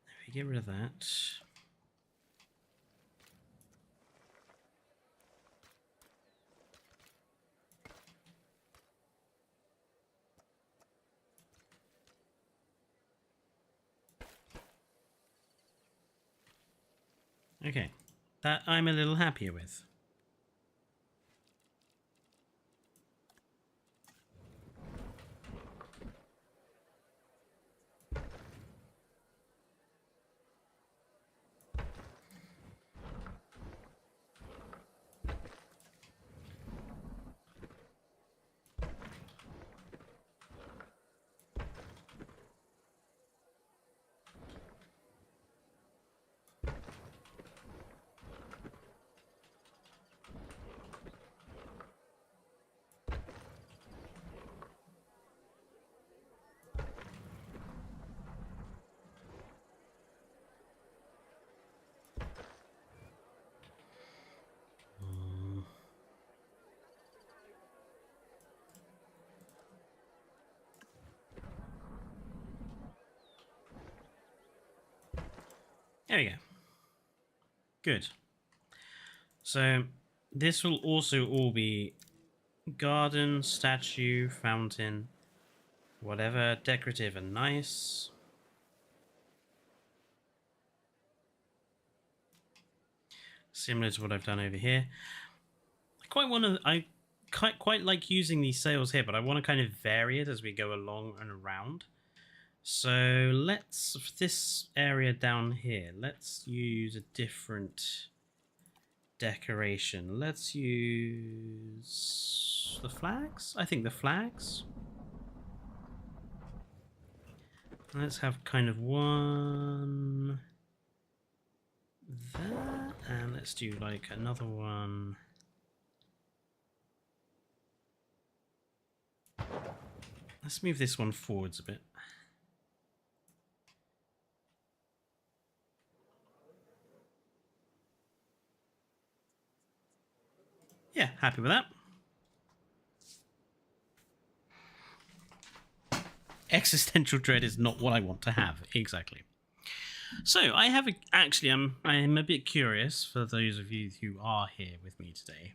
If we get rid of that. Okay, that I'm a little happier with. There we go. Good. So this will also all be garden, statue, fountain, whatever, decorative and nice. Similar to what I've done over here. I quite like using these sails here, but I want to kind of vary it as we go along and around. So let's, this area down here, let's use a different decoration. Let's use the flags. I think the flags. Let's have kind of one there, and let's do like another one. Let's move this one forwards a bit. Yeah, happy with that. Existential dread is not what I want to have. Exactly. So I have actually, I'm a bit curious for those of you who are here with me today.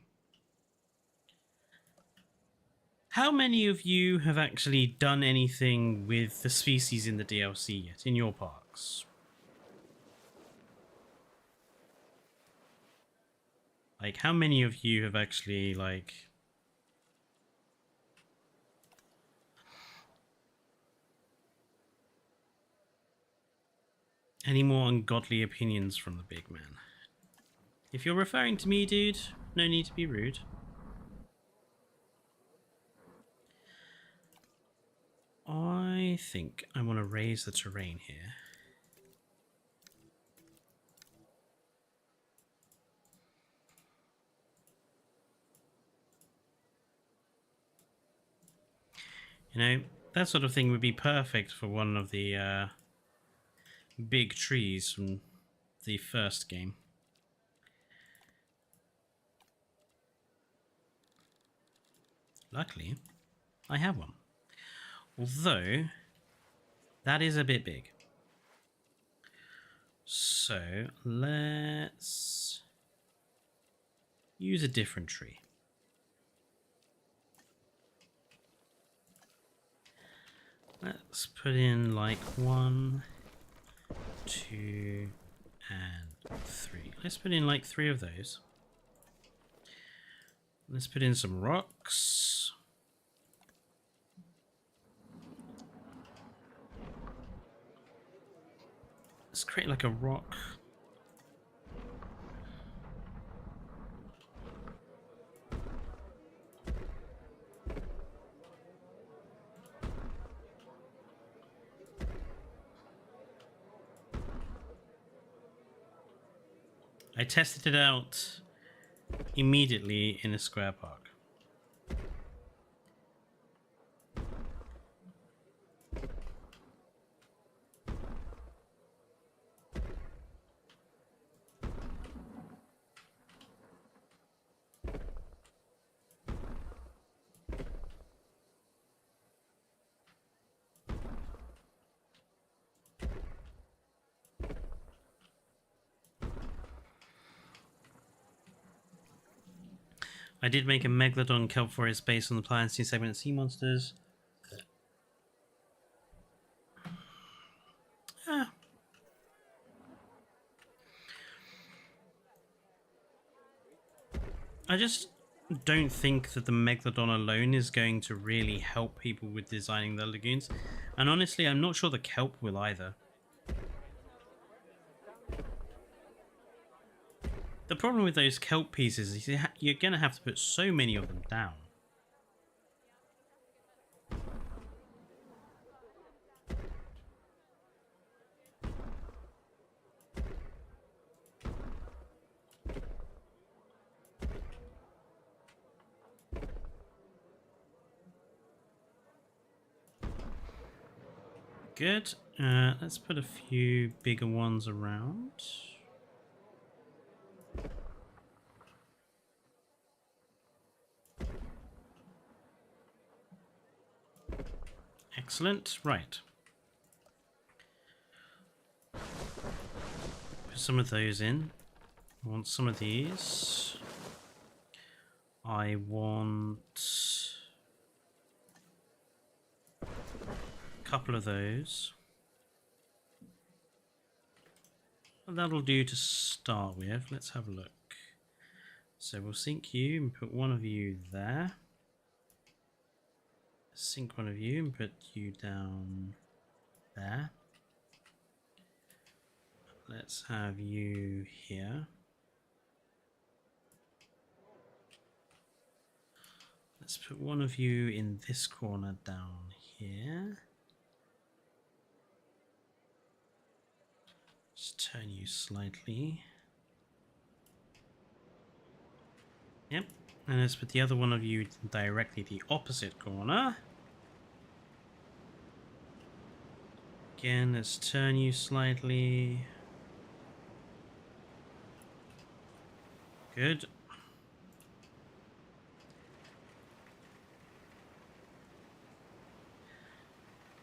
How many of you have actually done anything with the species in the DLC yet in your parks? Like, how many of you have actually, like... any more ungodly opinions from the big man? If you're referring to me, dude, no need to be rude. I think I want to raise the terrain here. You know, that sort of thing would be perfect for one of the big trees from the first game. Luckily, I have one. Although, that is a bit big. So, let's use a different tree. Let's put in like 1, 2, and 3. Let's put in like 3 of those. Let's put in some rocks. Let's create like a rock. I tested it out immediately in a square park. I did make a Megalodon kelp forest based on the Pliocene segment sea monsters. I just don't think that the Megalodon alone is going to really help people with designing their lagoons. And honestly, I'm not sure the kelp will either. The problem with those kelp pieces is you're going to have to put so many of them down. Good. Let's put a few bigger ones around. Excellent. Right. Put some of those in. I want some of these. I want a couple of those. Well, that'll do to start with. Let's have a look. So we'll sink you and put one of you there. Sink one of you and put you down there. Let's have you here. Let's put one of you in this corner down here. Just turn you slightly. Yep. And let's put the other one of you directly the opposite corner. Again, let's turn you slightly. Good.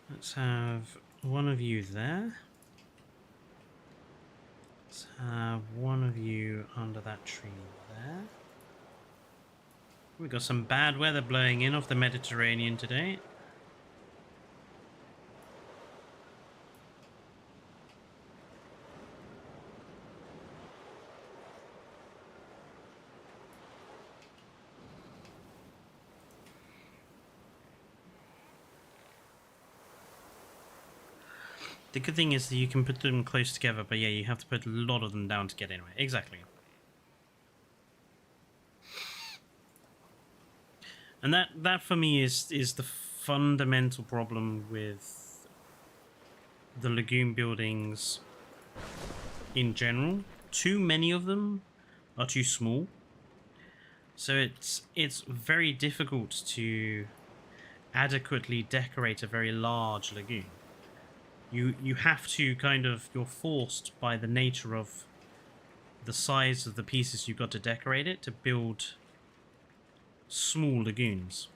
Let's have one of you there. Let's have one of you under that tree there. We've got some bad weather blowing in off the Mediterranean today. The good thing is that you can put them close together, but yeah, you have to put a lot of them down to get anywhere. Exactly. And that for me is the fundamental problem with the lagoon buildings in general. Too many of them are too small. So it's very difficult to adequately decorate a very large lagoon. You have to kind of, you're forced by the nature of the size of the pieces you've got to decorate it to build small lagoons.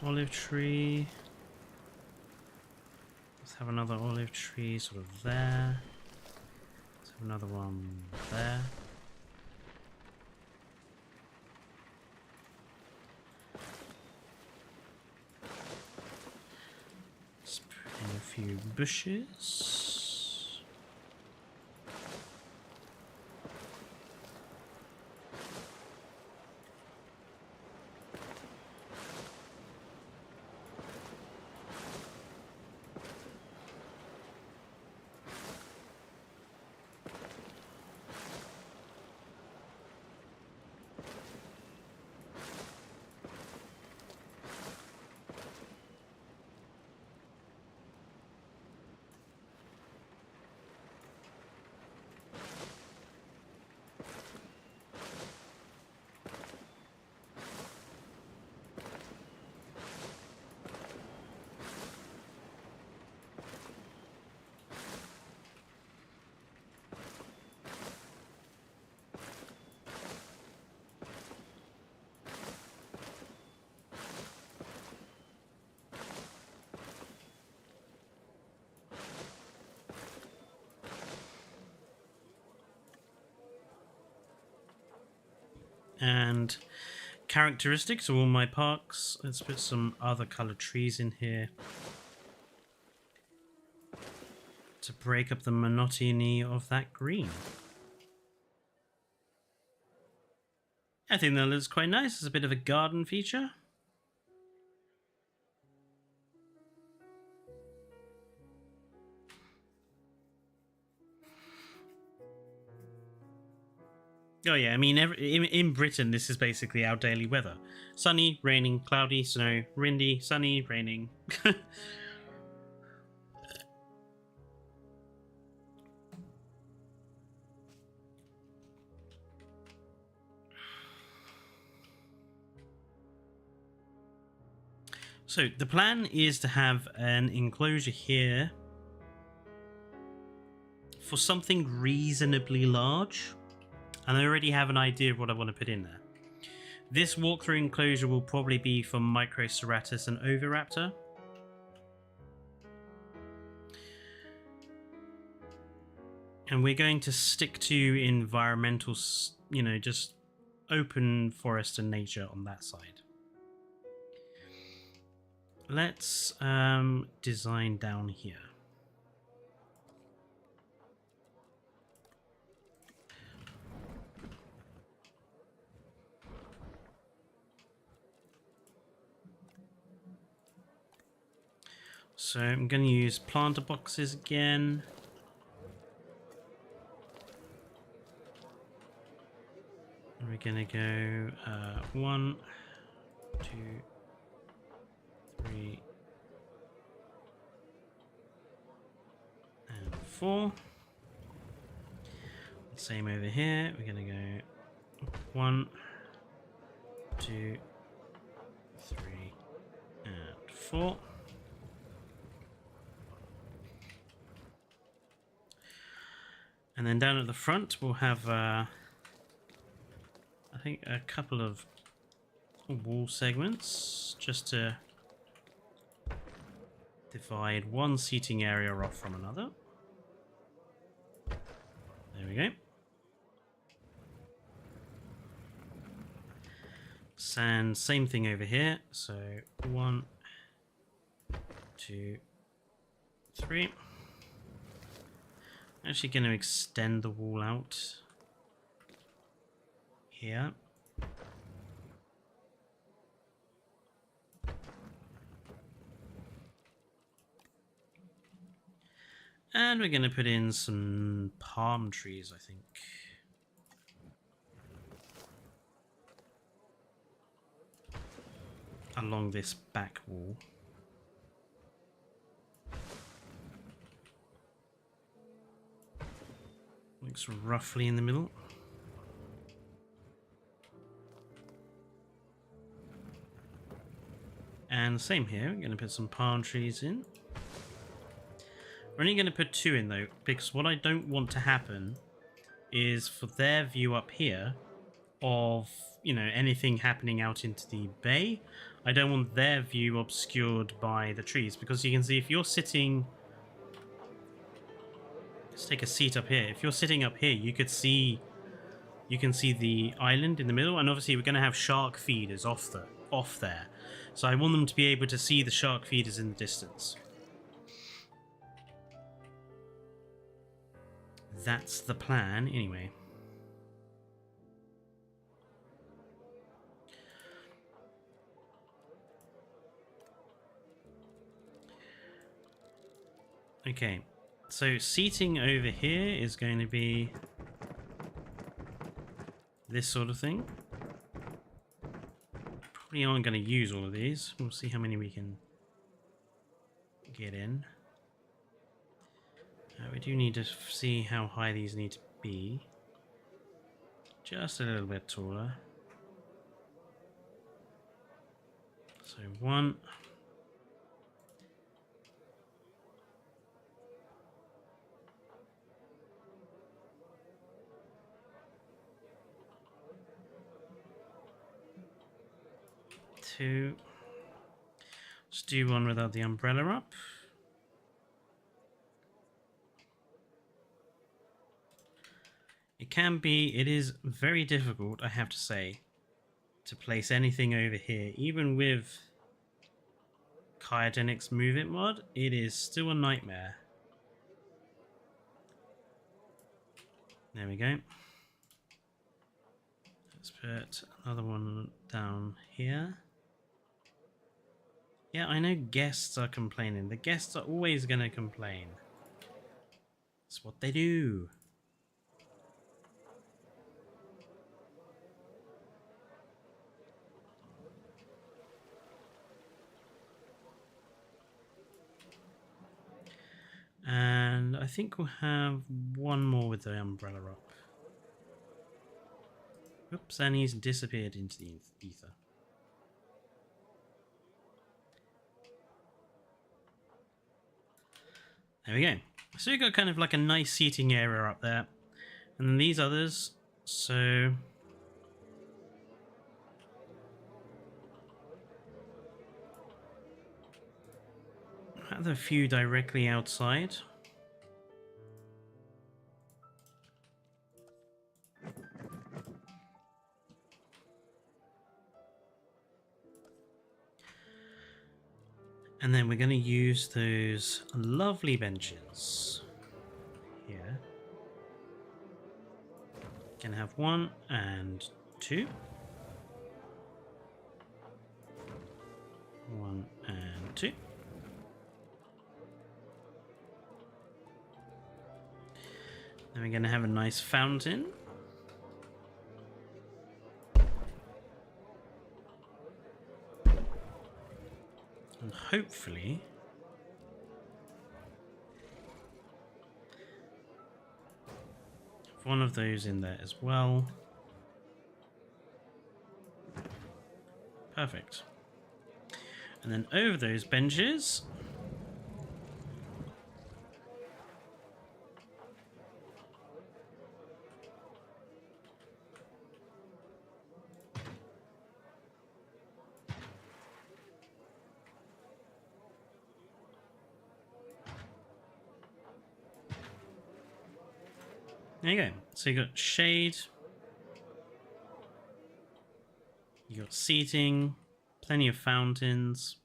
Olive tree. Let's have another olive tree sort of there. Let's have another one there. Let's put in a few bushes. And characteristics of all my parks. Let's put some other colored trees in here to break up the monotony of that green. I think that looks quite nice. It's a bit of a garden feature. Oh yeah, I mean, in Britain, this is basically our daily weather. Sunny, raining, cloudy, snow, windy, sunny, raining. So the plan is to have an enclosure here for something reasonably large. And I already have an idea of what I want to put in there. This walkthrough enclosure will probably be for Microceratus and Oviraptor. And we're going to stick to environmental, you know, just open forest and nature on that side. Let's design down here. So I'm going to use planter boxes again. And we're going to go 1, 2, 3, and 4. Same over here. We're going to go 1, 2, 3, and 4. And then down at the front, we'll have, I think, a couple of wall segments just to divide one seating area off from another. There we go. And same thing over here. So 1, 2, 3. Actually going to extend the wall out here. And we're going to put in some palm trees, I think. Along this back wall. Looks roughly in the middle. And same here, we're going to put some palm trees in. We're only going to put 2 in though, because what I don't want to happen is for their view up here of, you know, anything happening out into the bay. I don't want their view obscured by the trees, because you can see if you're sitting... Let's take a seat up here. If you're sitting up here, you can see the island in the middle, and obviously we're going to have shark feeders off there. So I want them to be able to see the shark feeders in the distance. That's the plan, anyway. Okay, so seating over here is going to be this sort of thing. Probably aren't going to use all of these. We'll see how many we can get in. We do need to see how high these need to be. Just a little bit taller. So 1. 2. Let's do one without the umbrella up. It is very difficult, I have to say, to place anything over here. Even with Cryogenics Move It mod, it is still a nightmare. There we go. Let's put another one down here. Yeah, I know guests are complaining. The guests are always going to complain. That's what they do. And I think we'll have one more with the umbrella up. Oops, and he's disappeared into the ether. There we go. So we've got kind of like a nice seating area up there. And then these others, so... I have a few directly outside. And then we're going to use those lovely benches here. Can have 1 and 2. 1 and 2. Then we're going to have a nice fountain. And hopefully have one of those in there as well. Perfect. And then over those benches, there you go. So you got shade, you got seating, plenty of fountains.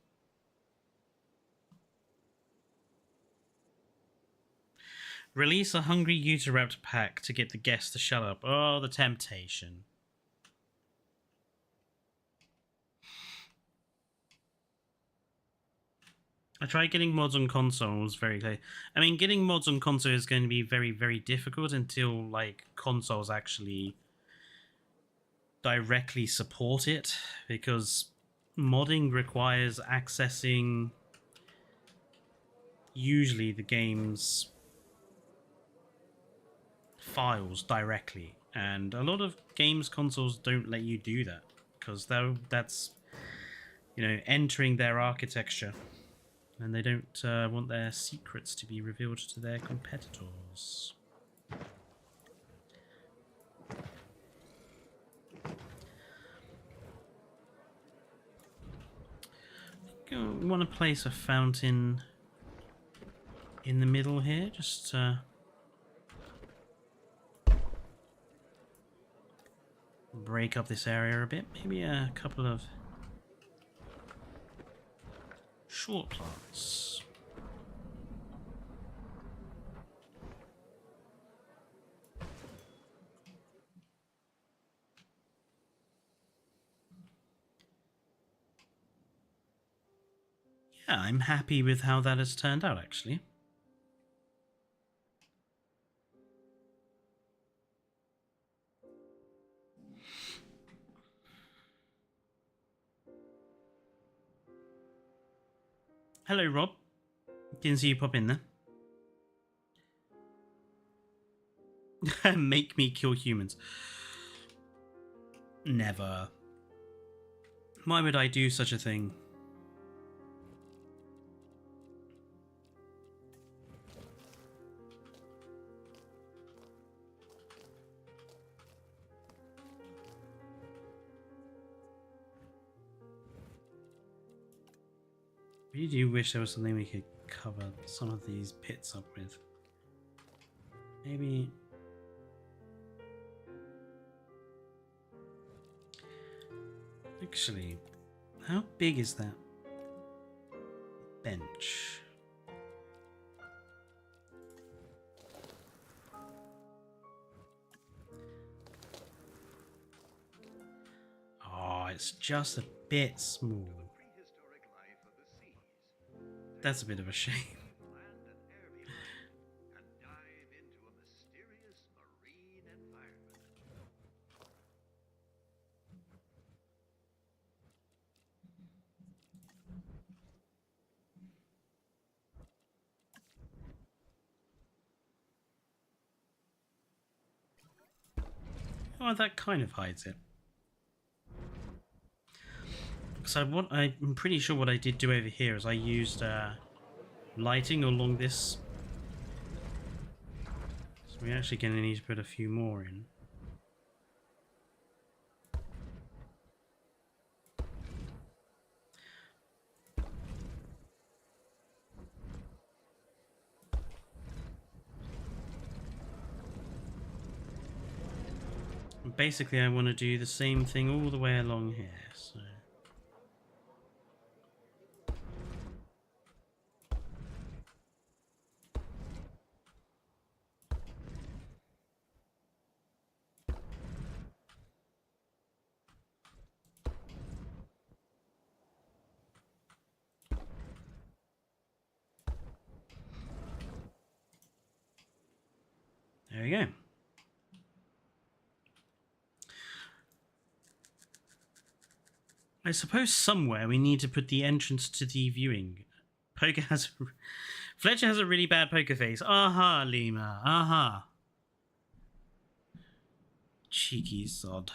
Release a hungry Utahraptor pack to get the guests to shut up. Oh, the temptation. I tried getting mods on consoles very clear. I mean, getting mods on console is going to be very, very difficult until like consoles actually directly support it, because modding requires accessing usually the game's files directly, and a lot of games consoles don't let you do that because that's, you know, entering their architecture, and they don't want their secrets to be revealed to their competitors. We want to place a fountain in the middle here, just break up this area a bit. Maybe a couple of short plants. Yeah, I'm happy with how that has turned out, actually. Hello, Rob. Didn't see you pop in there. Make me kill humans. Never. Why would I do such a thing? I really do wish there was something we could cover some of these pits up with. Maybe... Actually, how big is that bench? Oh, it's just a bit small. That's a bit of a shame. Oh, that kind of hides it. So I'm pretty sure what I did do over here is I used lighting along this. So we're actually going to need to put a few more in. Basically, I want to do the same thing all the way along here. So. There we go. I suppose somewhere we need to put the entrance to the viewing. Fletcher has a really bad poker face. Aha, Lima. Aha. Cheeky sod.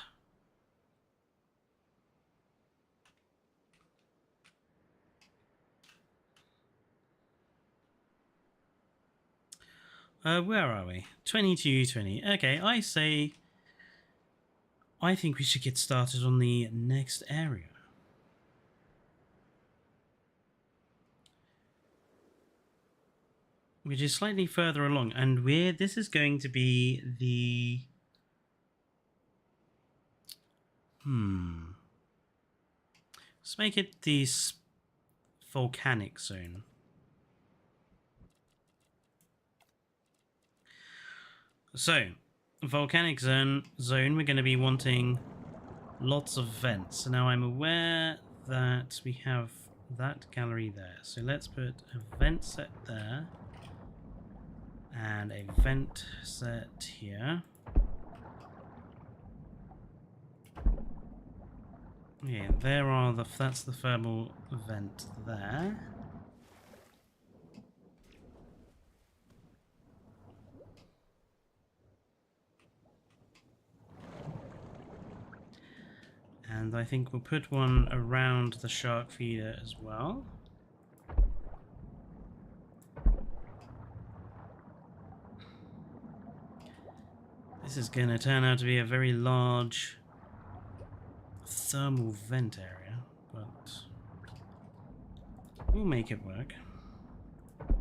Where are we? 22:20. Okay, I think we should get started on the next area. Which is slightly further along, and this is going to be the... Let's make it the volcanic zone. So, volcanic zone, we're going to be wanting lots of vents. So now I'm aware that we have that gallery there. So let's put a vent set there and a vent set here. Yeah, there are the, that's the thermal vent there. And I think we'll put one around the shark feeder as well. This is going to turn out to be a very large thermal vent area, but we'll make it work. I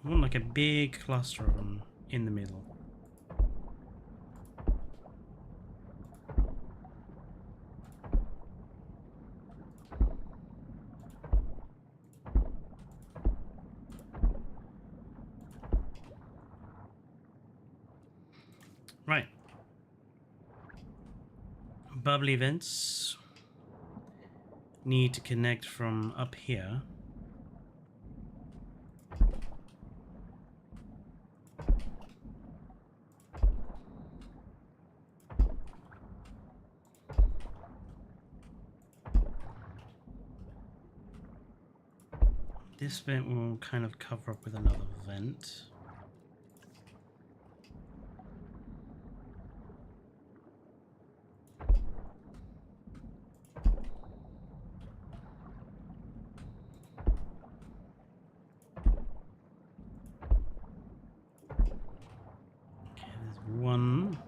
want like a big cluster of them in the middle. Right. Bubbly vents need to connect from up here. This vent will kind of cover up with another vent. One.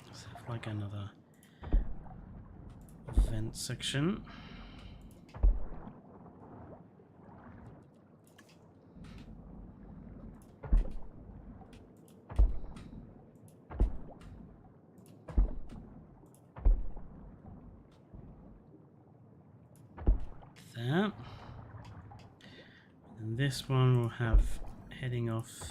Let's have like another vent section. There. And this one will have heading off.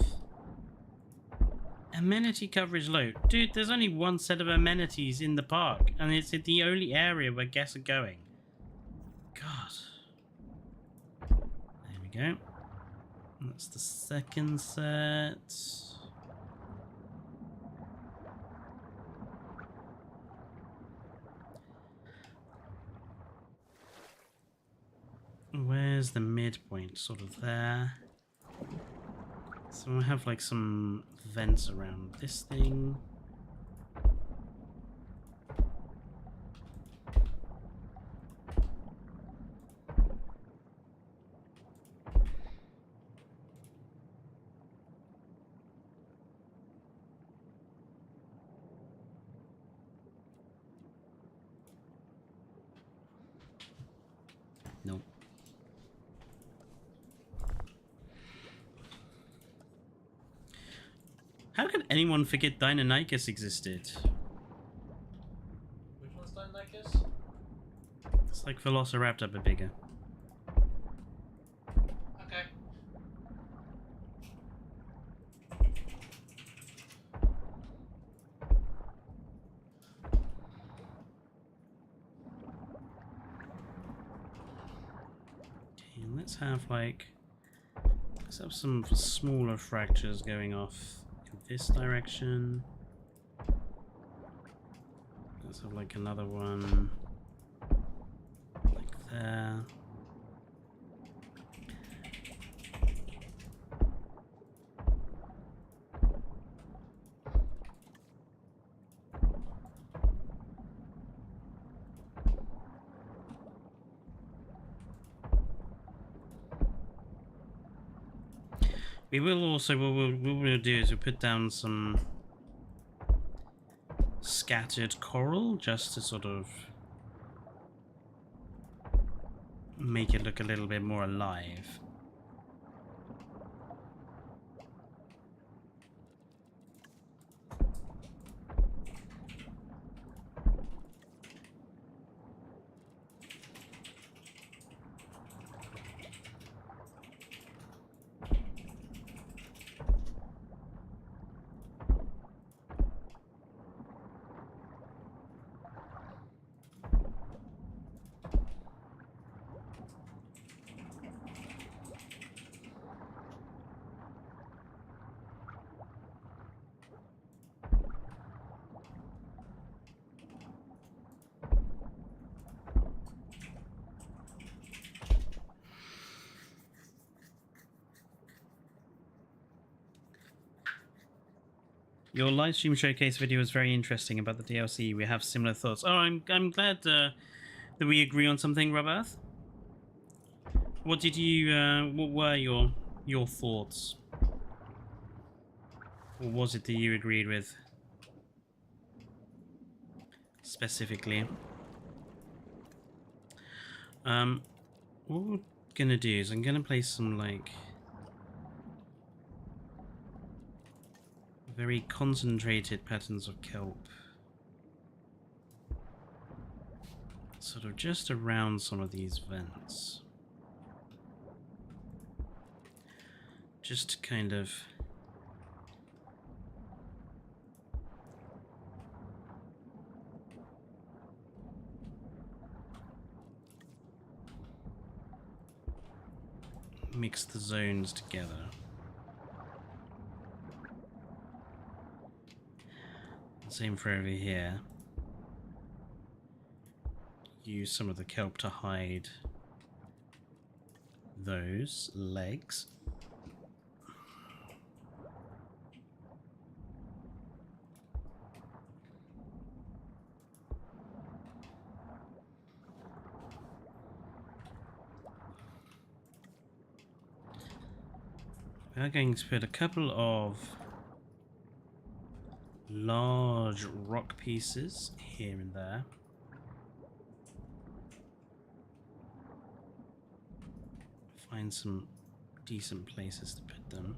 Amenity coverage low. Dude, there's only one set of amenities in the park, and it's in the only area where guests are going. God. There we go. That's the second set. Where's the midpoint? Sort of there. So we'll have like some vents around this thing. Nope. How could anyone forget Deinonychus existed? Which one's Deinonychus? It's like Velociraptor but bigger. Okay. Okay, let's have some smaller fractures going off in this direction. Let's have like another one like there. We will also, what we'll do is we'll put down some scattered coral just to sort of make it look a little bit more alive. Your live stream showcase video was very interesting about the DLC. We have similar thoughts. Oh, I'm glad that we agree on something, Roberth. What did you? What were your thoughts? Or was it that you agreed with specifically? What we're gonna do is I'm gonna play some like very concentrated patterns of kelp, sort of just around some of these vents, just to kind of mix the zones together. Same for over here. Use some of the kelp to hide those legs. We are going to put a couple of large rock pieces here and there. Find some decent places to put them.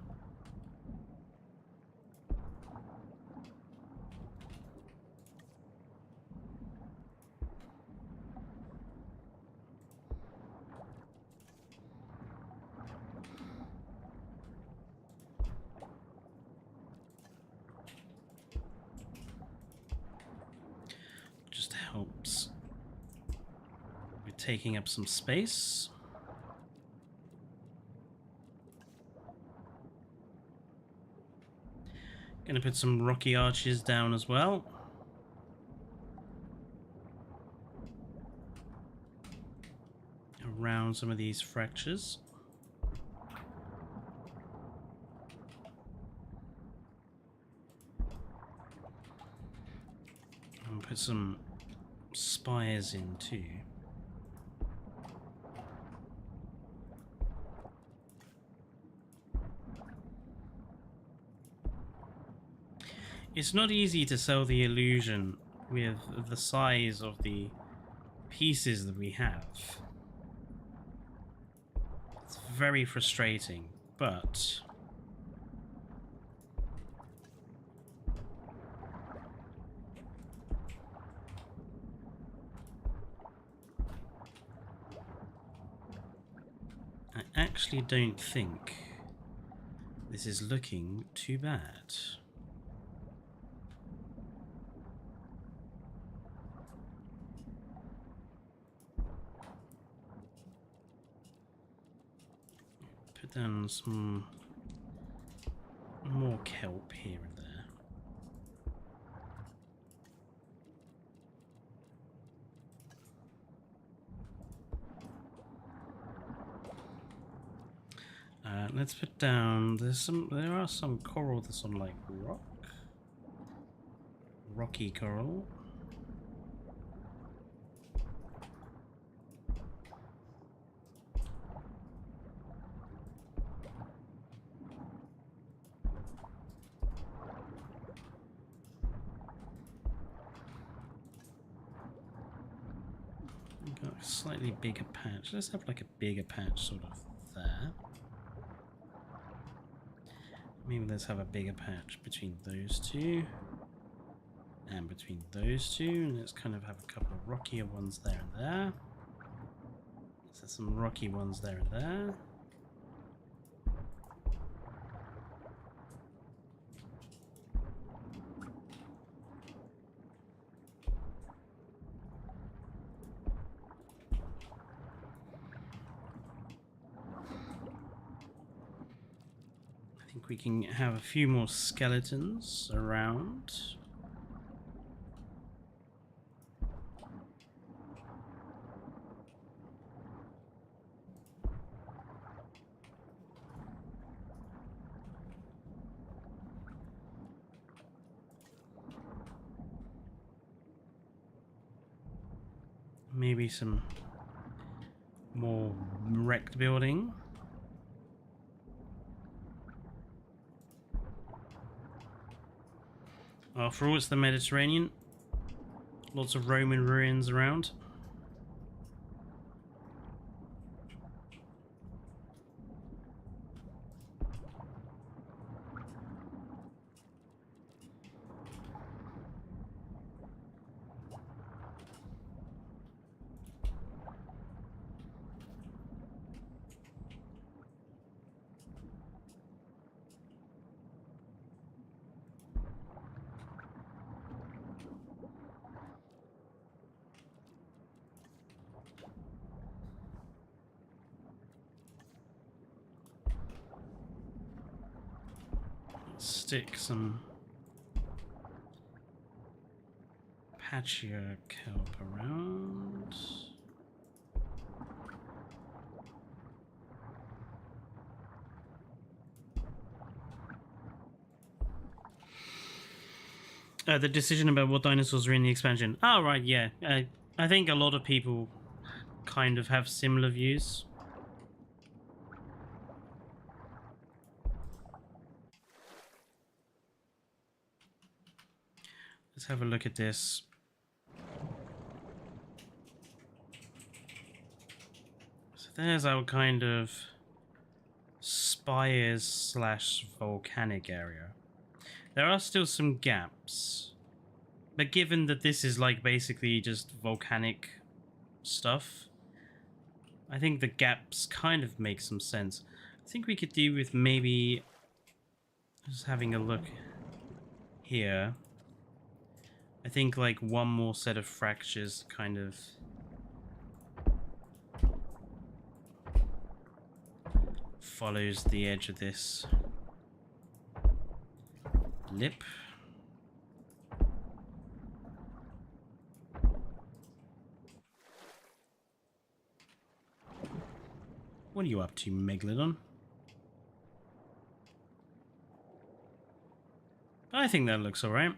Just helps with taking up some space. Gonna put some rocky arches down as well. Around some of these fractures. And put some spires in too. It's not easy to sell the illusion with the size of the pieces that we have. It's very frustrating, but I actually don't think this is looking too bad. Put down some more kelp here and there. Let's put down. There are some coral that's on like rocky coral. Got a slightly bigger patch. Let's have like a bigger patch sort of there. Maybe let's have a bigger patch between those two and between those two, and let's kind of have a couple of rockier ones there and there. So some rocky ones there and there. I think we can have a few more skeletons around. Maybe some more wrecked building. After all, it's the Mediterranean. Lots of Roman ruins around. Stick some patchwork kelp around. The decision about what dinosaurs are in the expansion. Oh, right, yeah. I think a lot of people kind of have similar views. Let's have a look at this. So there's our kind of spires slash volcanic area. There are still some gaps, but given that this is like basically just volcanic stuff, I think the gaps kind of make some sense. I think we could do with maybe just having a look here. I think like one more set of fractures kind of follows the edge of this lip. What are you up to, Megalodon? I think that looks alright.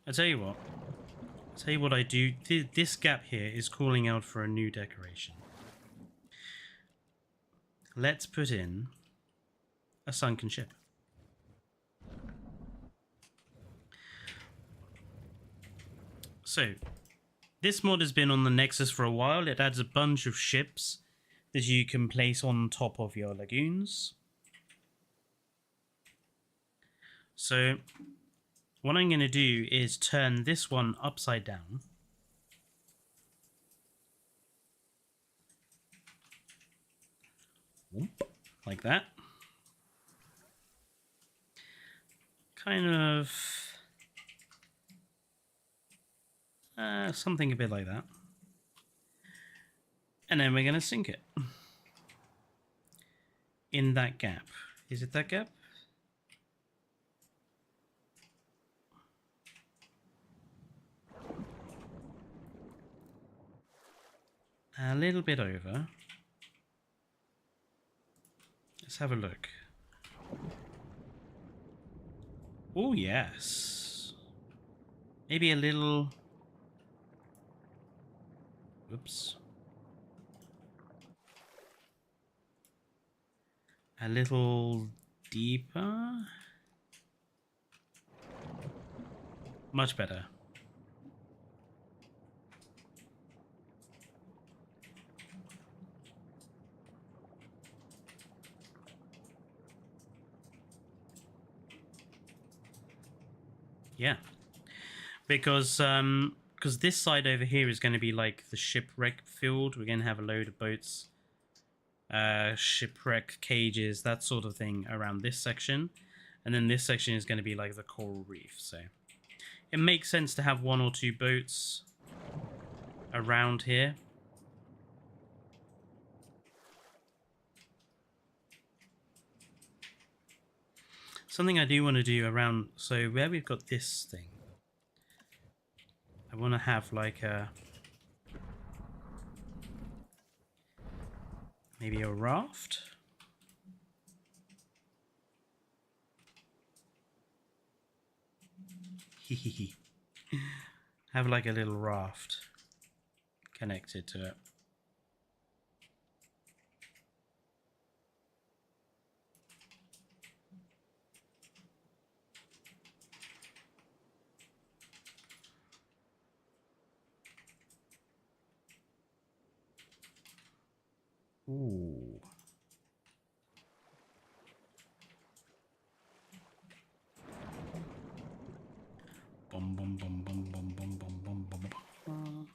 I'll tell you what I do. This gap here is calling out for a new decoration. Let's put in a sunken ship. So, this mod has been on the Nexus for a while. It adds a bunch of ships that you can place on top of your lagoons. So, what I'm going to do is turn this one upside down. Like that. Kind of something a bit like that. And then we're going to sink it in that gap. Is it that gap? A little bit over. Let's have a look. Oh, yes. Maybe a little... Oops. A little deeper. Much better. Yeah, because this side over here is going to be like the shipwreck field. We're going to have a load of boats, shipwreck cages, that sort of thing around this section, and then this section is going to be like the coral reef. So it makes sense to have one or two boats around here. Something I do want to do around, so where we've got this thing, I want to have like a, maybe a raft. have like a little raft connected to it. Ooh. Bum bum bum bum bum bum bum bum bum bum.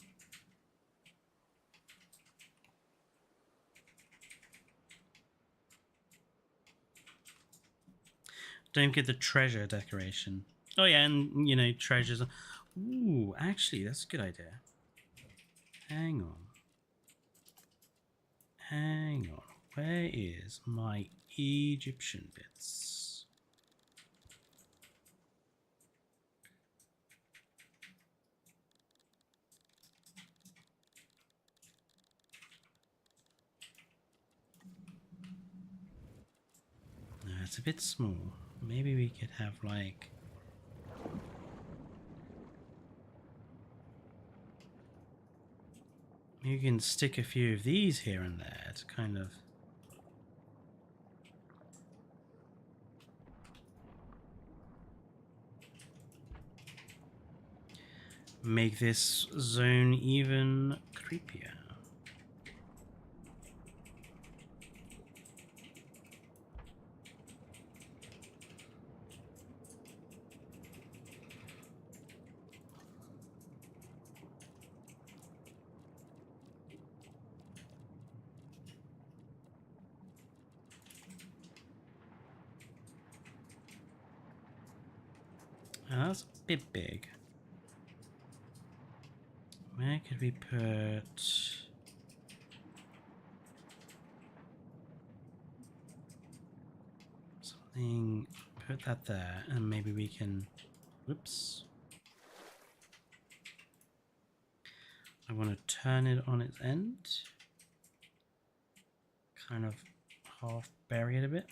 Don't get the treasure decoration. Oh yeah, and you know, treasures. Ooh, actually, that's a good idea. Hang on. Hang on. Where is my Egyptian bits? No, it's a bit small. Maybe we could have like... You can stick a few of these here and there to kind of... make this zone even creepier. Oh, that's a bit big. Where could we put... something... Put that there, and maybe we can... Whoops. I want to turn it on its end. Kind of half bury it a bit.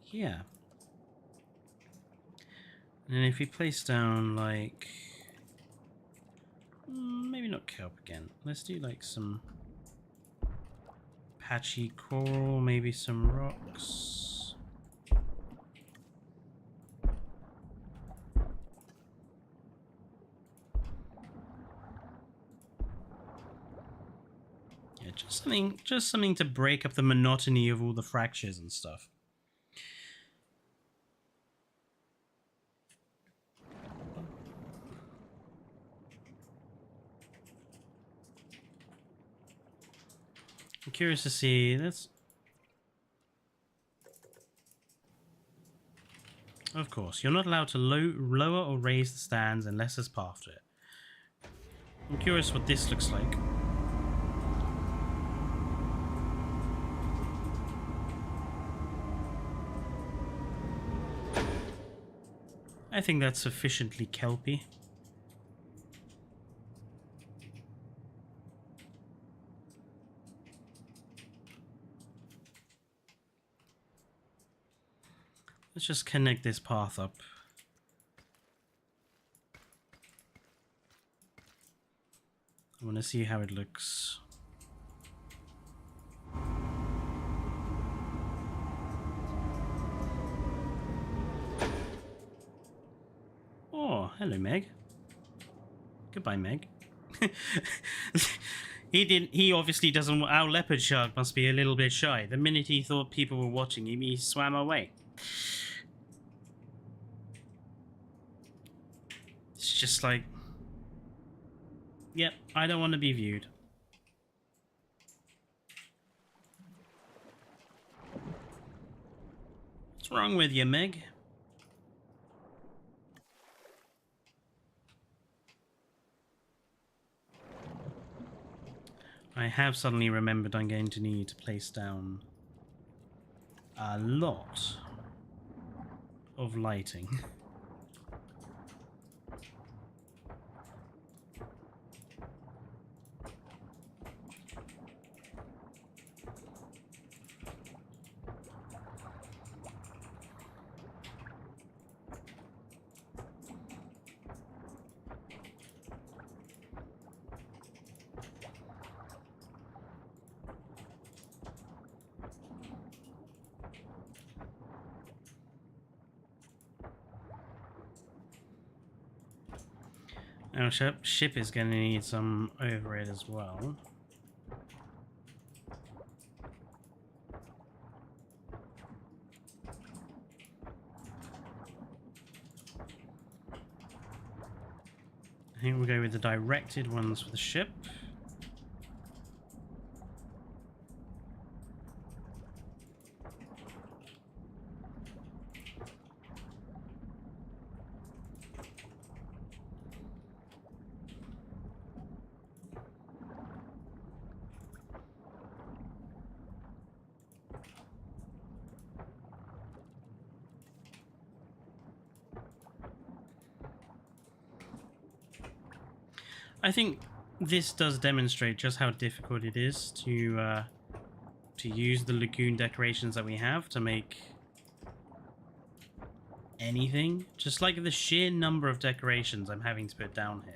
Yeah. And if we place down like... maybe not kelp again. Let's do like some patchy coral, maybe some rocks. Yeah, just something to break up the monotony of all the fractures and stuff. I'm curious to see this. Of course, you're not allowed to lower or raise the stands unless there's path to it. I'm curious what this looks like. I think that's sufficiently kelpy. Let's just connect this path up. I want to see how it looks. Oh, hello, Meg. Goodbye, Meg. He obviously doesn't... Our leopard shark must be a little bit shy. The minute he thought people were watching him, he swam away. It's just like... Yep, I don't want to be viewed. What's wrong with you, Meg? I have suddenly remembered I'm going to need to place down a lot of lighting. Our ship is going to need some overhead as well. I think we'll go with the directed ones for the ship. I think this does demonstrate just how difficult it is to use the lagoon decorations that we have to make anything. Just like the sheer number of decorations I'm having to put down here.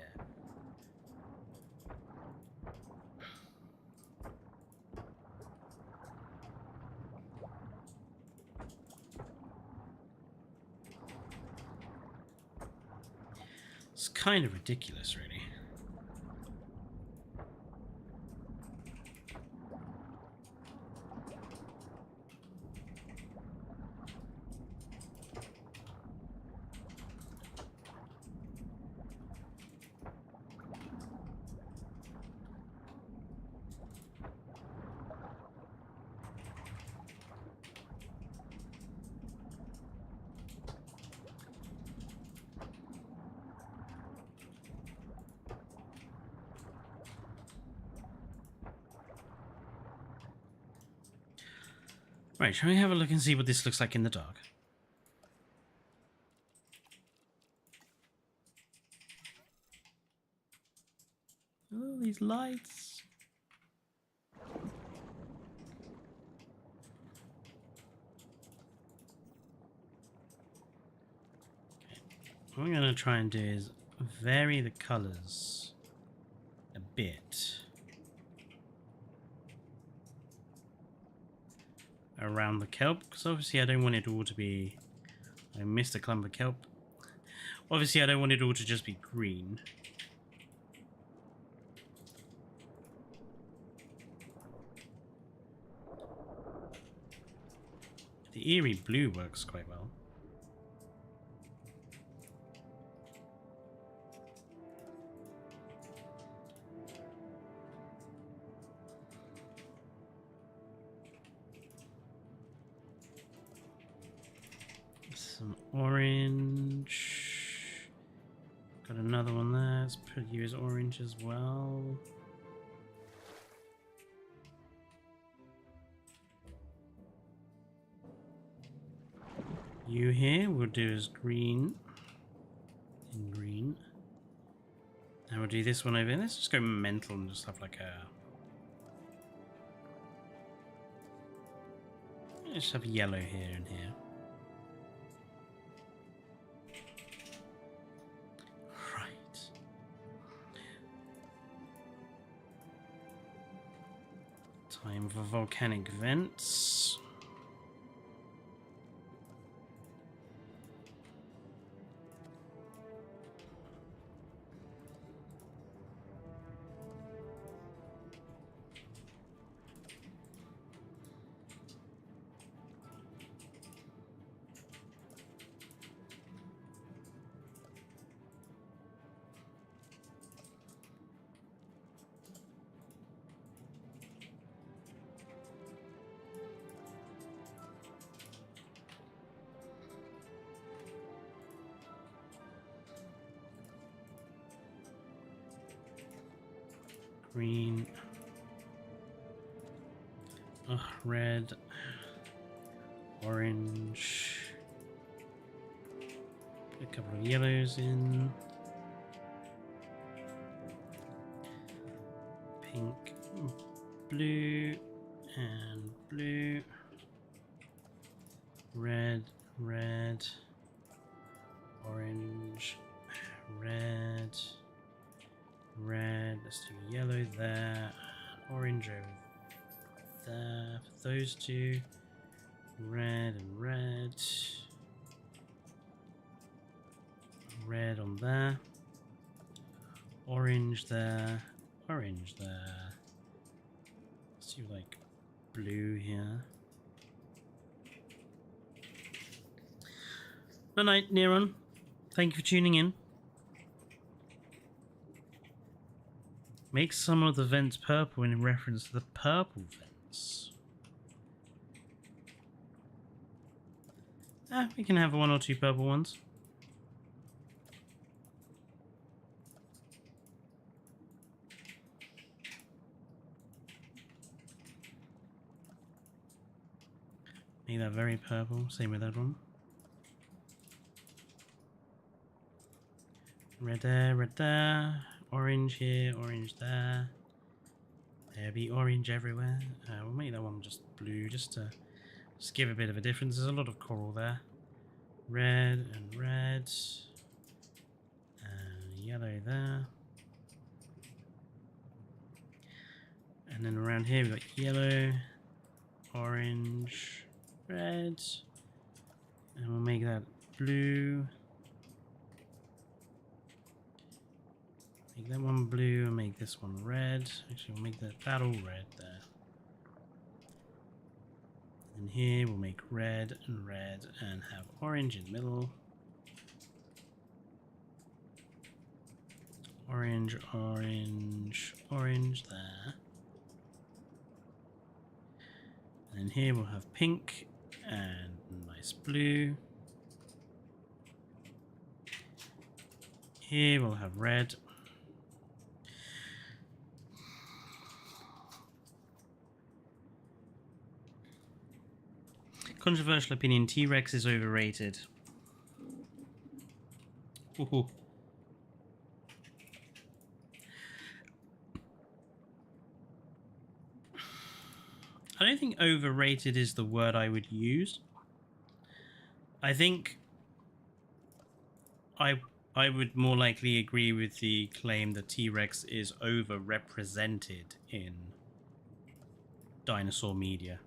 It's kind of ridiculous, really. Right, shall we have a look and see what this looks like in the dark? Oh, these lights. Okay. What I'm going to try and do is vary the colors a bit around the kelp, because obviously I don't want it all to be... I missed a clump of kelp. Obviously I don't want it all to just be green. The eerie blue works quite well. Some orange. Got another one there. Let's put you as orange as well. You here we'll do as green. In green. And we'll do this one over here. Let's just go mental and just have like a... Let's just have yellow here and here. Time for volcanic vents. Green. Red. Orange. Put a couple of yellows in. Pink, blue, and blue. Red, red. Orange, red. Red, let's do yellow there, orange over there for those two, red and red, red on there, Orange there, orange there. Let's do like blue here. Good night, Neron. Thank you for tuning in. Make some of the vents purple in reference to the purple vents. We can have 1 or 2 purple ones. Make that very purple. Same with that one. Red there, red there. Orange here, orange there. There'll be orange everywhere. We'll make that one just blue, just to give a bit of a difference. There's a lot of coral there. Red and red. And yellow there. And then around here we've got yellow, orange, red. And we'll make that blue. Make that one blue and make this one red. Actually, we'll make that all red there. And here we'll make red and have orange in the middle. Orange, orange, orange there. And then here we'll have pink and nice blue. Here we'll have red. Controversial opinion, T-Rex is overrated. Ooh. I don't think overrated is the word I would use. I think I would more likely agree with the claim that T-Rex is overrepresented in dinosaur media.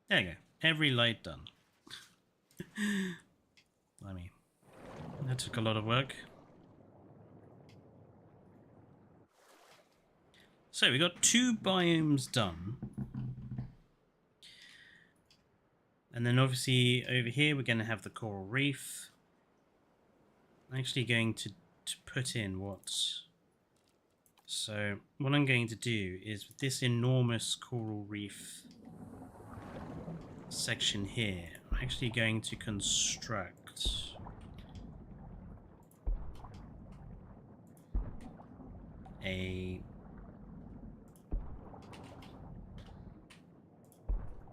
There you go. Every light done. I mean, that took a lot of work. So we got 2 biomes done. And then obviously over here we're going to have the coral reef. I'm actually going to put in what... So what I'm going to do is with this enormous coral reef section here, I'm actually going to construct a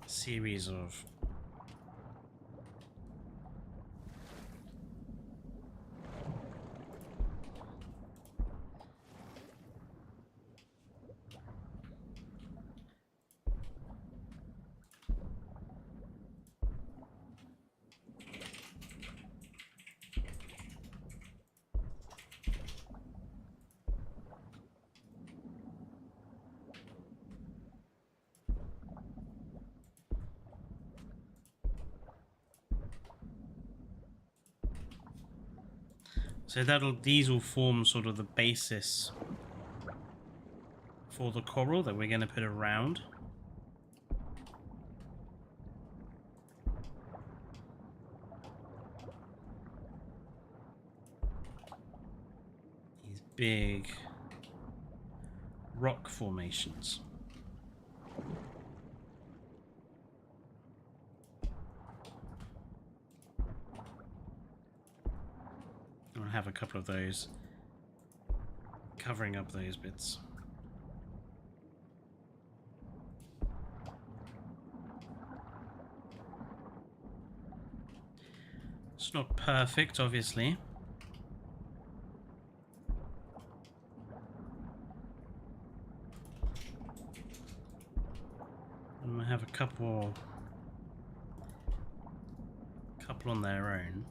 series of so these will form sort of the basis for the coral that we're going to put around. These big rock formations. I'll have a couple of those covering up those bits. It's not perfect, obviously. I'm gonna have a couple on their own.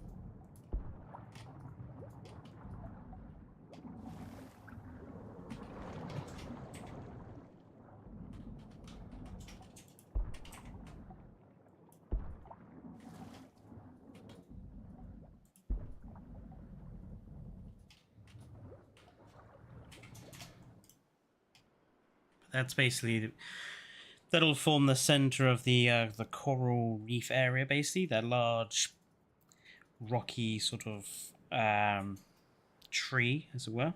that's basically that'll form the center of the coral reef area. Basically, that large rocky sort of tree, as it were.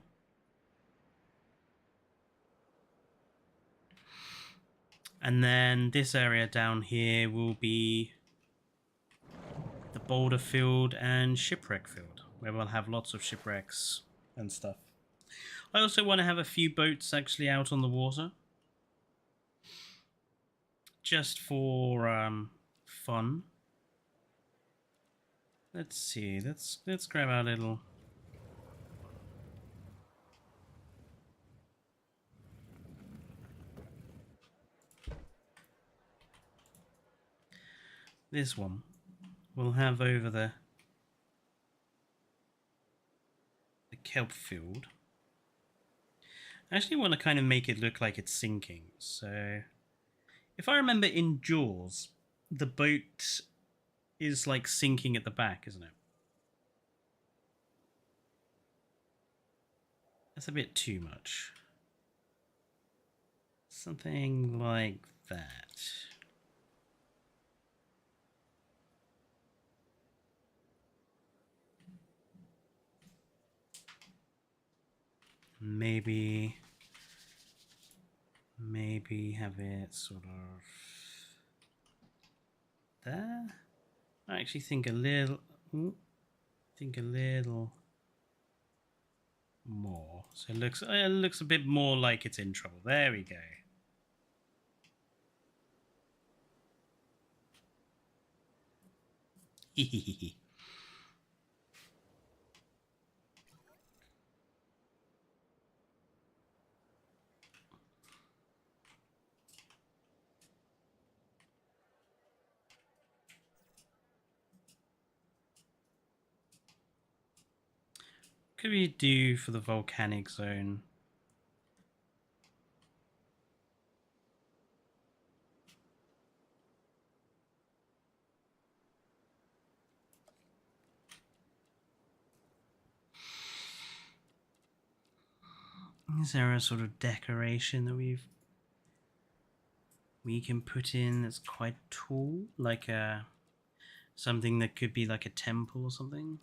And then this area down here will be the boulder field and shipwreck field, where we'll have lots of shipwrecks and stuff. I also want to have a few boats actually out on the water, just for fun. Let's see. Let's grab our little. This one we'll have over the kelp field. I actually want to kind of make it look like it's sinking. So, if I remember in Jaws, the boat is like sinking at the back, isn't it? That's a bit too much. Something like that. Maybe have it sort of there. I actually think a little more, so it looks a bit more like it's in trouble. There we go. Hehehe. Could we do for the volcanic zone? Is there a sort of decoration that we can put in that's quite tall, like something that could be like a temple or something?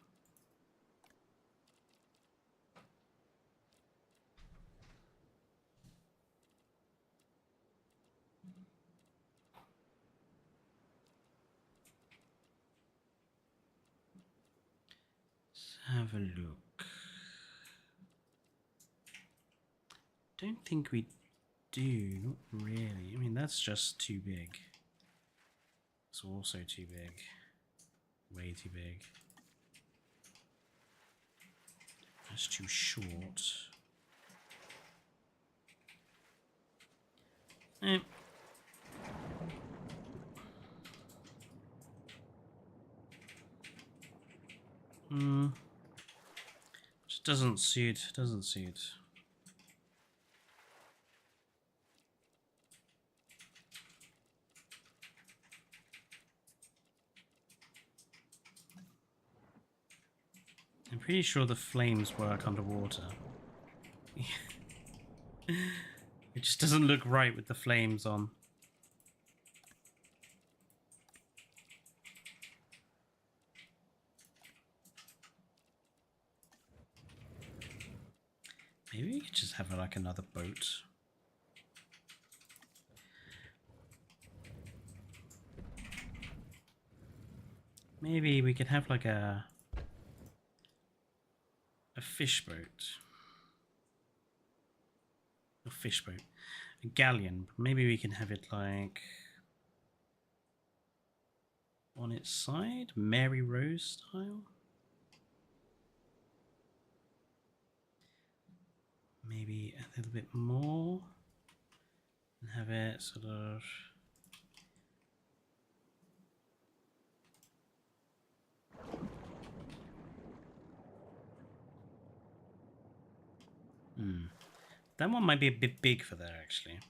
Have a look. Don't think we do, not really. I mean, that's just too big. It's also too big. Way too big. That's too short. Eh. Just doesn't suit, doesn't suit. I'm pretty sure the flames work underwater. It just doesn't look right with the flames on. Maybe we could just have like another boat. Maybe we could have like a fish boat. A fish boat. A galleon. Maybe we can have it like on its side, Mary Rose style. Maybe a little bit more and have it sort of that one might be a bit big for there actually.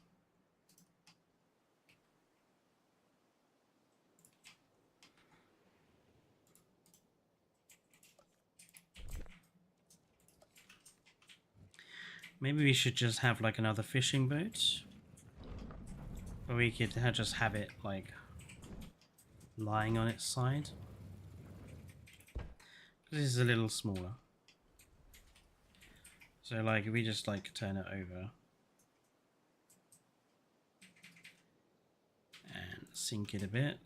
Maybe we should just have like another fishing boat Or we could just have it like lying on its side. This is a little smaller. So like if we just like turn it over and sink it a bit.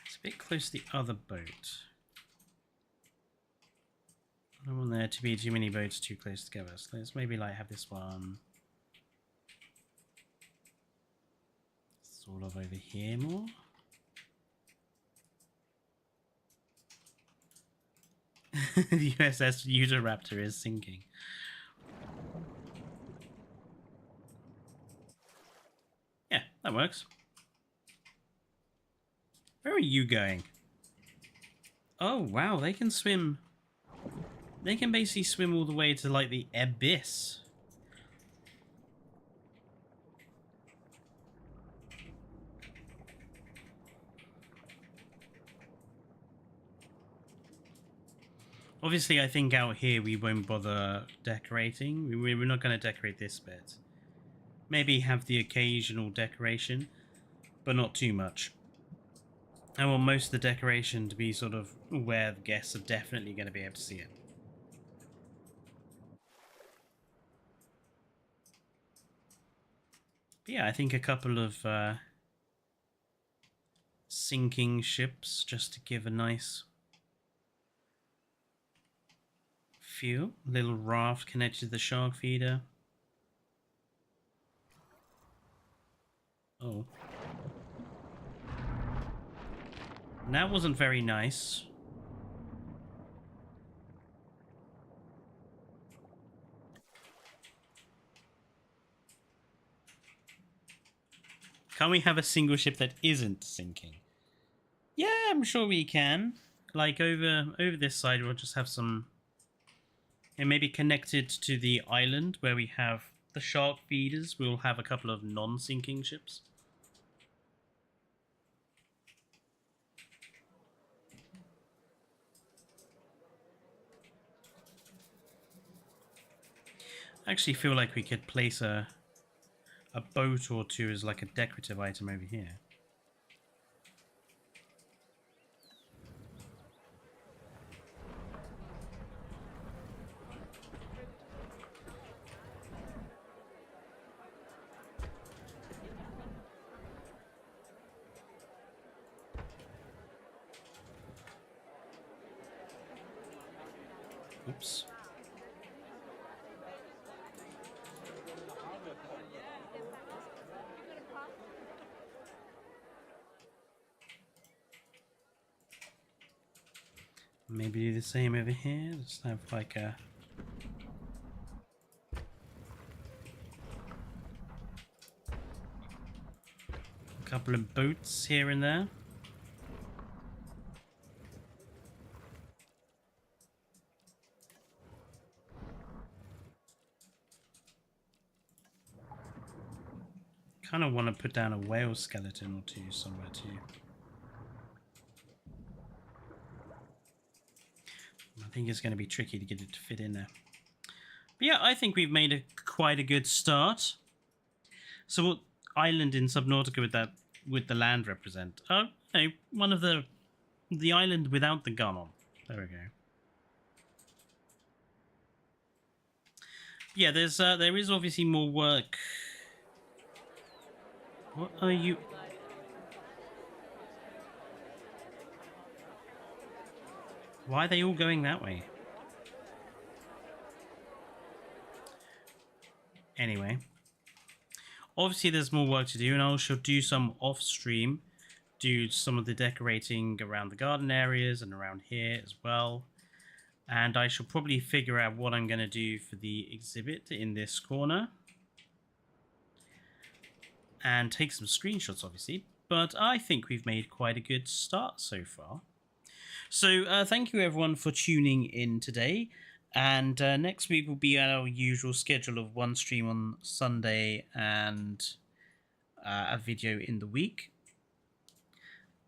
It's a bit close to the other boat. I don't want there to be too many boats too close together, so let's maybe like have this one sort of over here more. The USS Raptor is sinking. Yeah, that works. Where are you going? Oh wow, they can swim. They can basically swim all the way to like the abyss. Obviously, I think out here we won't bother decorating. We're not going to decorate this bit. Maybe have the occasional decoration, but not too much. I want most of the decoration to be sort of where the guests are definitely going to be able to see it. But yeah, I think a couple of sinking ships just to give a nice feel. A little raft connected to the shark feeder. Oh. That wasn't very nice. Can we have a single ship that isn't sinking? Yeah, I'm sure we can. Like over this side, we'll just have some, and maybe connected to the island where we have the shark feeders. We'll have a couple of non-sinking ships. I actually feel like we could place a boat or two as like a decorative item over here. Oops. Maybe do the same over here. Just have like a couple of boats here and there. Kind of want to put down a whale skeleton or two somewhere too. I think it's going to be tricky to get it to fit in there. But yeah, I think we've made quite a good start. So what island in Subnautica would the land represent? Oh, no, one of the island without the gun on. There we go. Yeah, there is obviously more work. What are you? Why are they all going that way? Anyway. Obviously there's more work to do, and I shall do some off stream. Do some of the decorating around the garden areas and around here as well. And I shall probably figure out what I'm going to do for the exhibit in this corner. And take some screenshots, obviously. But I think we've made quite a good start so far. So thank you everyone for tuning in today. And next week will be our usual schedule of one stream on Sunday and a video in the week.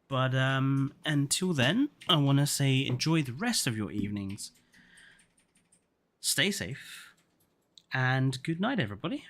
But until then, I want to say enjoy the rest of your evenings. Stay safe, and good night, everybody.